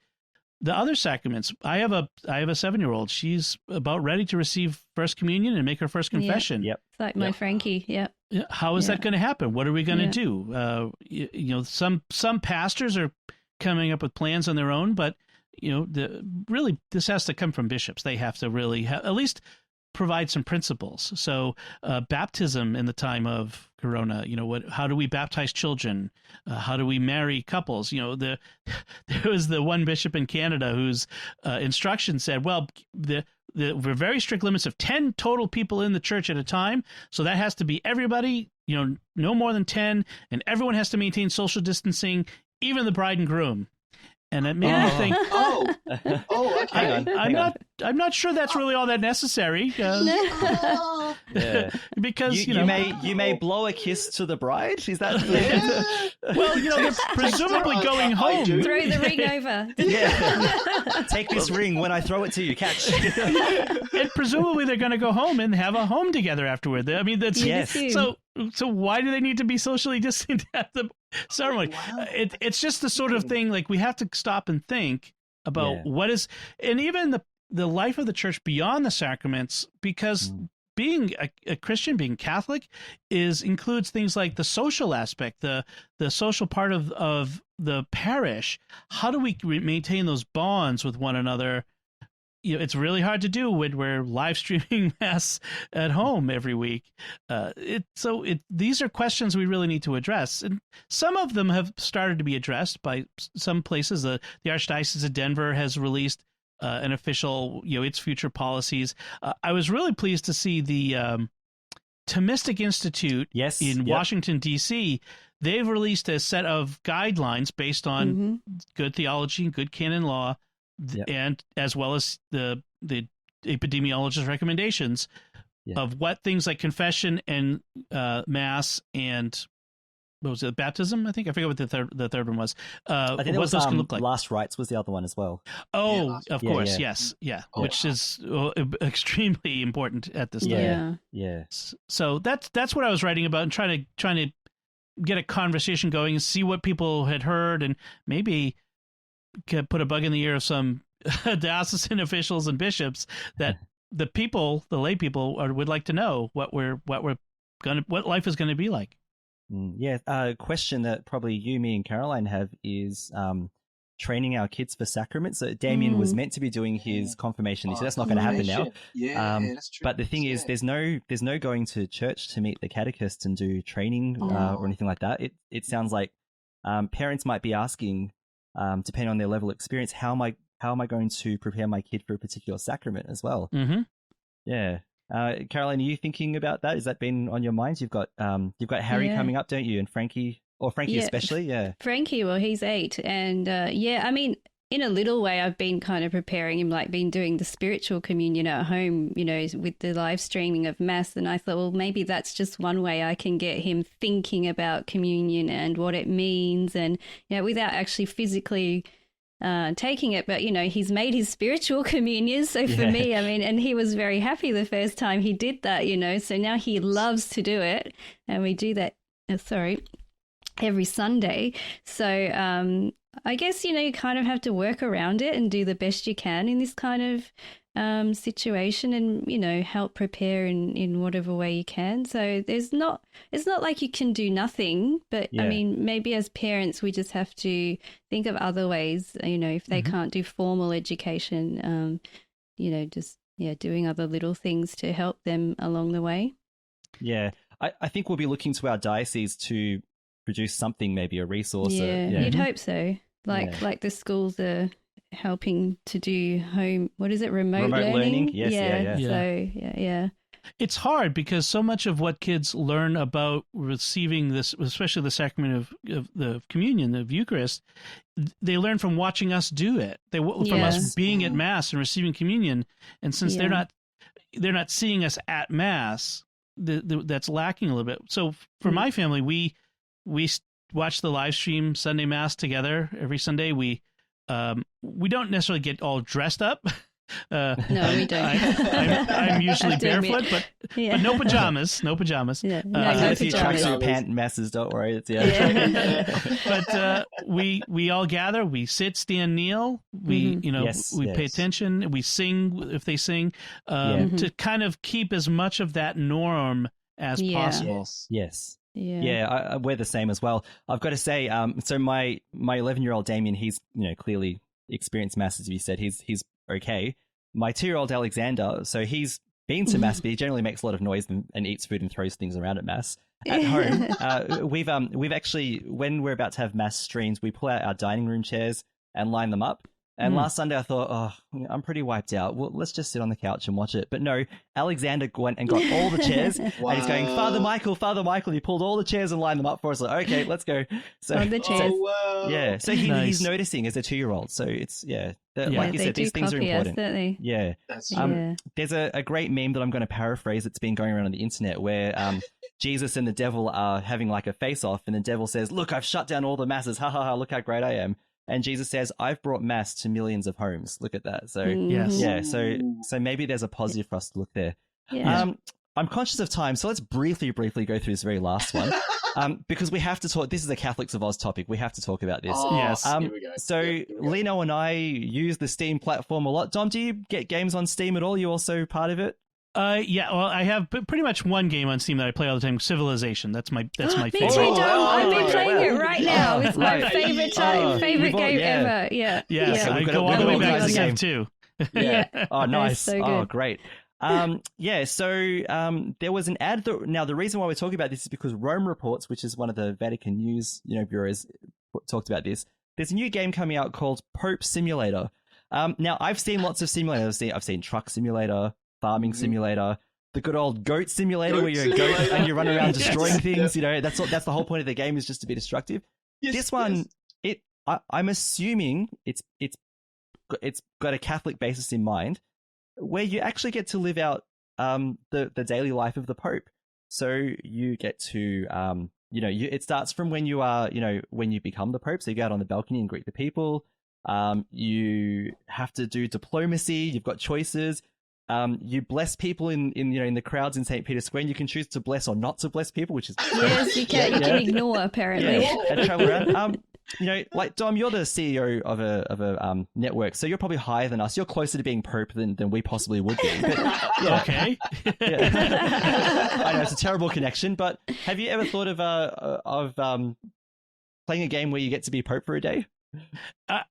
the other sacraments. I have a 7-year-old. She's about ready to receive First Communion and make her first confession. It's like my Frankie. Yep. How is that going to happen? What are we going to do? Some pastors are coming up with plans on their own, but really this has to come from bishops. They have to really at least provide some principles. So baptism in the time of Corona, how do we baptize children? How do we marry couples? There was the one bishop in Canada whose instructions said, well, there were very strict limits of 10 total people in the church at a time. So that has to be everybody, no more than 10, and everyone has to maintain social distancing, even the bride and groom. And it made me think, okay. I'm not sure that's really all that necessary. Because you may blow a kiss to the bride. Is that? Well, they're presumably going home. Throw the ring over. Yeah. Take this ring when I throw it to you. Catch. And presumably they're going to go home and have a home together afterward. I mean, that's So why do they need to be socially distant at the ceremony? Wow. It's just the sort of thing, like, we have to stop and think about what is, and even the life of the church beyond the sacraments, because being a Christian, being Catholic, includes things like the social aspect, the social part of the parish. How do we maintain those bonds with one another? It's really hard to do when we're live streaming Mass at home every week. These are questions we really need to address. And some of them have started to be addressed by some places. The Archdiocese of Denver has released an official, its future policies. I was really pleased to see the Thomistic Institute in Washington, D.C. They've released a set of guidelines based on good theology and good canon law, and as well as the epidemiologist recommendations of what things like confession and Mass and what was it, baptism? I forget what the third one was. I think what those can look like. Last rites was the other one as well. Oh, of course, yes, which is extremely important at this time. Yeah. So that's what I was writing about and trying to get a conversation going and see what people had heard, and maybe could put a bug in the ear of some diocesan officials and bishops that the lay people would like to know what life is going to be like. A question that probably you, me, and Caroline have is training our kids for sacraments. So Damien was meant to be doing his confirmation, so that's not going to happen now. That's true. But the thing is, there's no going to church to meet the catechist and do training or anything like that. It sounds like parents might be asking, depending on their level of experience, how am I going to prepare my kid for a particular sacrament as well? Mm-hmm. Yeah. Caroline, are you thinking about that? Has that been on your minds? You've got Harry coming up, don't you? And Frankie especially, yeah. Frankie, well, he's 8, and I mean, in a little way, I've been kind of preparing him, like been doing the spiritual communion at home, with the live streaming of Mass. And I thought, well, maybe that's just one way I can get him thinking about communion and what it means, and without actually physically taking it. But he's made his spiritual communion, so for me, I mean, and he was very happy the first time he did that, so now he loves to do it, and we do that every Sunday. So I guess you kind of have to work around it and do the best you can in this kind of situation, and help prepare in whatever way you can. So it's not like you can do nothing, but I mean, maybe as parents we just have to think of other ways, if they can't do formal education, just doing other little things to help them along the way. I think we'll be looking to our diocese to produce something, maybe a resource. You'd hope so. Like the schools are helping to do remote learning. Yes, So it's hard because so much of what kids learn about receiving this, especially the sacrament of the communion, of Eucharist, they learn from watching us do it. From us being at Mass and receiving communion, and since they're not seeing us at Mass, that's lacking a little bit. So for my family, we watch the live stream Sunday Mass together every Sunday. We don't necessarily get all dressed up. No, we don't. I'm usually barefoot, but no pajamas. No pajamas. No a few tracksuit pant masses. Don't worry. But we all gather. We sit, stand, kneel. We pay attention. We sing if they sing, to kind of keep as much of that norm as possible. Yes. Yeah, we're the same as well. I've got to say, so my 11-year-old Damien, he's clearly experienced Mass, as you said. He's okay. My 2-year-old Alexander, so he's been to Mass, but he generally makes a lot of noise and eats food and throws things around at Mass. At home, we've actually, when we're about to have Mass streams, we pull out our dining room chairs and line them up. And last Sunday I thought, I'm pretty wiped out. Well, let's just sit on the couch and watch it. But no, Alexander went and got all the chairs. Wow. And he's going, Father Michael. He pulled all the chairs and lined them up for us. Like, okay, let's go. So the chairs. Yeah. So he's noticing as a 2-year-old. So it's, like you said, these things are important. Us, yeah. There's a great meme that I'm going to paraphrase. It's been going around on the internet where Jesus and the devil are having like a face-off, and the devil says, look, I've shut down all the masses. Ha ha ha, look how great I am. And Jesus says, I've brought Mass to millions of homes. Look at that. So, so maybe there's a positive for us to look there. Yeah. I'm conscious of time, so let's briefly go through this very last one. Because we have to talk. This is a Catholics of Oz topic. We have to talk about this. Yes. Here we go. So Lino and I use the Steam platform a lot. Dom, do you get games on Steam at all? You also part of it? Well, I have pretty much one game on Steam that I play all the time, Civilization. That's my favorite. Me too, Dom. I've been playing it right now. It's my favorite game ever. Yeah. Yes, I go all the way back to Civ 2. Yeah. Oh, nice. So good. Oh, great. So there was an ad. Now, the reason why we're talking about this is because Rome Reports, which is one of the Vatican news bureaus, talked about this. There's a new game coming out called Pope Simulator. Now, I've seen lots of simulators. I've seen Truck Simulator, Farming Simulator, the good old Goat Simulator, where you're a goat and you run around destroying things. That's the whole point of the game, is just to be destructive. This one, I'm assuming it's got a Catholic basis in mind, where you actually get to live out the daily life of the Pope. So you get to it starts from when you are when you become the Pope. So you go out on the balcony and greet the people. You have to do diplomacy. You've got choices. You bless people in the crowds in St. Peter's Square. And you can choose to bless or not to bless people, which is yes, you can. You can ignore, apparently. And travel around. Like Dom, you're the CEO of a network, so you're probably higher than us. You're closer to being Pope than we possibly would be. But, Okay. I know it's a terrible connection, but have you ever thought of playing a game where you get to be Pope for a day?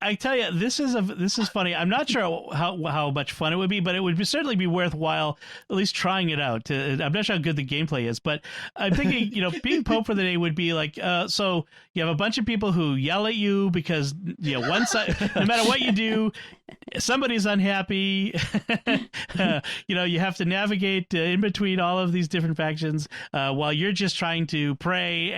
I tell you, this is funny. I'm not sure how much fun it would be, but it would certainly be worthwhile at least trying it out. I'm not sure how good the gameplay is, but I'm thinking, being Pope for the day would be like, so you have a bunch of people who yell at you because one side, no matter what you do, somebody's unhappy. You have to navigate in between all of these different factions while you're just trying to pray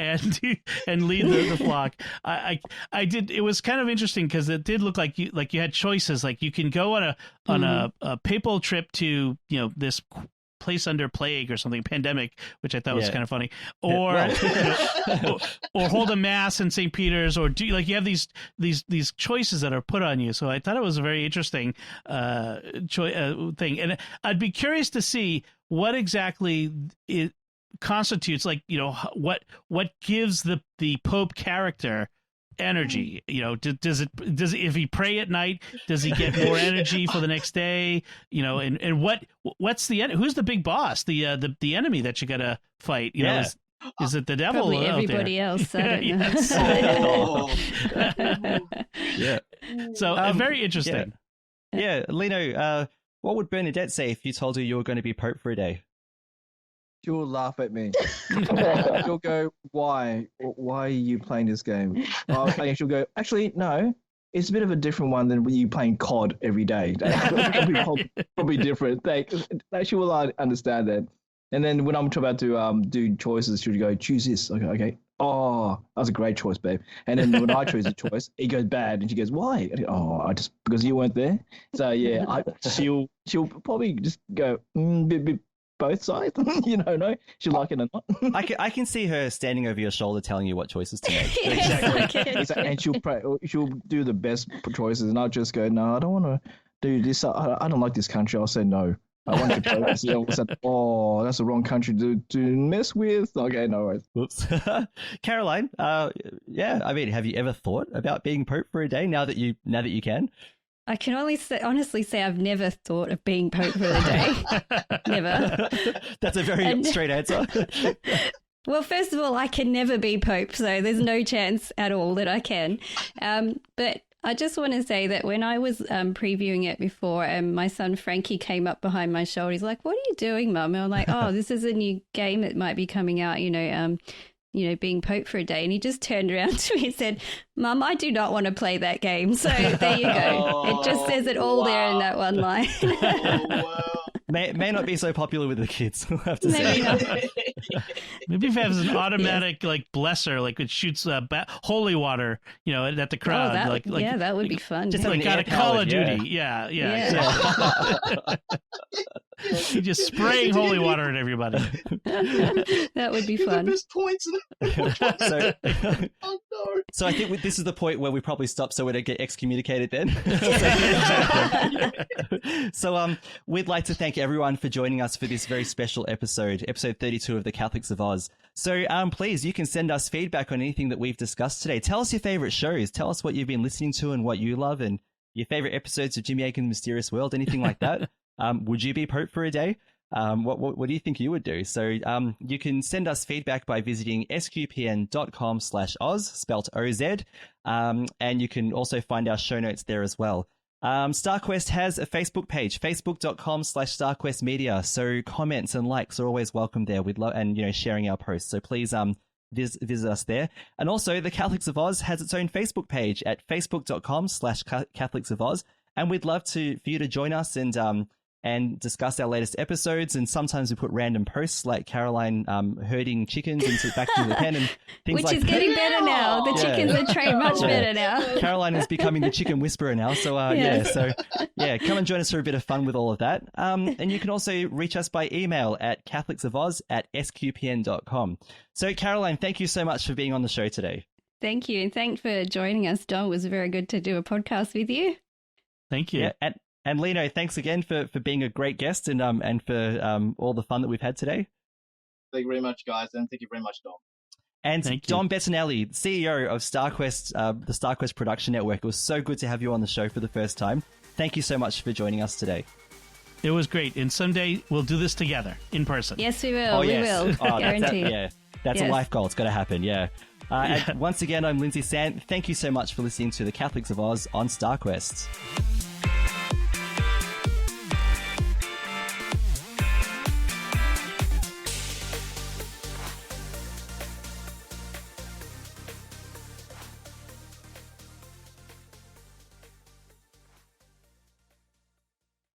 and lead the flock. It was kind of interesting because it did look like you had choices. Like you can go on a papal trip to this place under plague or something, pandemic, which I thought was kind of funny, or or hold a mass in St. Peter's, or do you have these choices that are put on you. So I thought it was a very interesting thing, and I'd be curious to see what exactly it constitutes, what gives the Pope character energy. Does it if he pray at night, does he get more energy for the next day? And what's who's the big boss, the enemy that you gotta fight? Is it the devil? Probably everybody else. I don't know. Yeah. So very interesting. Yeah, Lino, what would Bernadette say if you told her you were going to be Pope for a day? She'll laugh at me. She'll go, why? Why are you playing this game? And she'll go, actually, no, it's a bit of a different one than you playing COD every day. Probably different. She will understand that. And then when I'm about to do choices, she'll go, choose this. Okay. Oh, that was a great choice, babe. And then when I choose a choice, it goes bad. And she goes, why? I go, because you weren't there. So yeah, she'll probably just go, both sides, no, she'll like it or not. I can see her standing over your shoulder telling you what choices to make. Exactly. And she'll do the best choices, and I'll just go, no, I don't want to do this. I don't like this country. I'll say no. I want to go. Oh, that's the wrong country to mess with. Okay, no worries. Whoops. Caroline, have you ever thought about being Pope for a day now that you can? I can honestly say I've never thought of being Pope for a day. Never. That's a very straight answer. Well, first of all, I can never be Pope, so there's no chance at all that I can. But I just want to say that when I was previewing it before, my son Frankie came up behind my shoulder. He's like, "What are you doing, Mum?" And I'm like, "Oh, this is a new game that might be coming out, being Pope for a day." And he just turned around to me and said, "Mum, I do not want to play that game." So there you go. It just says it all there in that one line. May not be so popular with the kids, we'll have to Maybe say. not. Maybe if it has an automatic blesser, it shoots holy water, at the crowd. That would be fun. Just like out of Call of Duty. Yeah. You just spraying holy water at everybody. That would be fun. Points. So I think this is the point where we probably stop so we don't get excommunicated then. So we'd like to thank everyone for joining us for this very special episode 32 of the Catholics of Oz. So please, you can send us feedback on anything that we've discussed today. Tell us your favorite shows. Tell us what you've been listening to and what you love, and your favorite episodes of Jimmy Akin's Mysterious World, anything like that. Would you be Pope for a day? What do you think you would do? So you can send us feedback by visiting sqpn.com/Oz, spelt OZ, and you can also find our show notes there as well. StarQuest has a Facebook page, facebook.com/StarQuest Media. So comments and likes are always welcome there. We'd love, and sharing our posts. So please visit us there. And also the Catholics of Oz has its own Facebook page at facebook.com/Catholics of Oz. And we'd love for you to join us and discuss our latest episodes. And sometimes we put random posts like Caroline herding chickens back into the pen and things Which is getting better now. The chickens are trained much better now. Caroline is becoming the chicken whisperer now. So come and join us for a bit of fun with all of that. And you can also reach us by email at catholicsofOz@sqpn.com. So Caroline, thank you so much for being on the show today. Thank you. And thanks for joining us, Dom. It was very good to do a podcast with you. Thank you. Yeah, and Lino, thanks again for being a great guest and for all the fun that we've had today. Thank you very much, guys, and thank you very much, Dom. And Dom Bettinelli, CEO of StarQuest, the StarQuest Production Network. It was so good to have you on the show for the first time. Thank you so much for joining us today. It was great, and someday we'll do this together in person. Yes, we will. We will. Guaranteed. That's a life goal. It's got to happen. Yeah. And once again, I'm Lindsay Sant. Thank you so much for listening to the Catholics of Oz on StarQuest.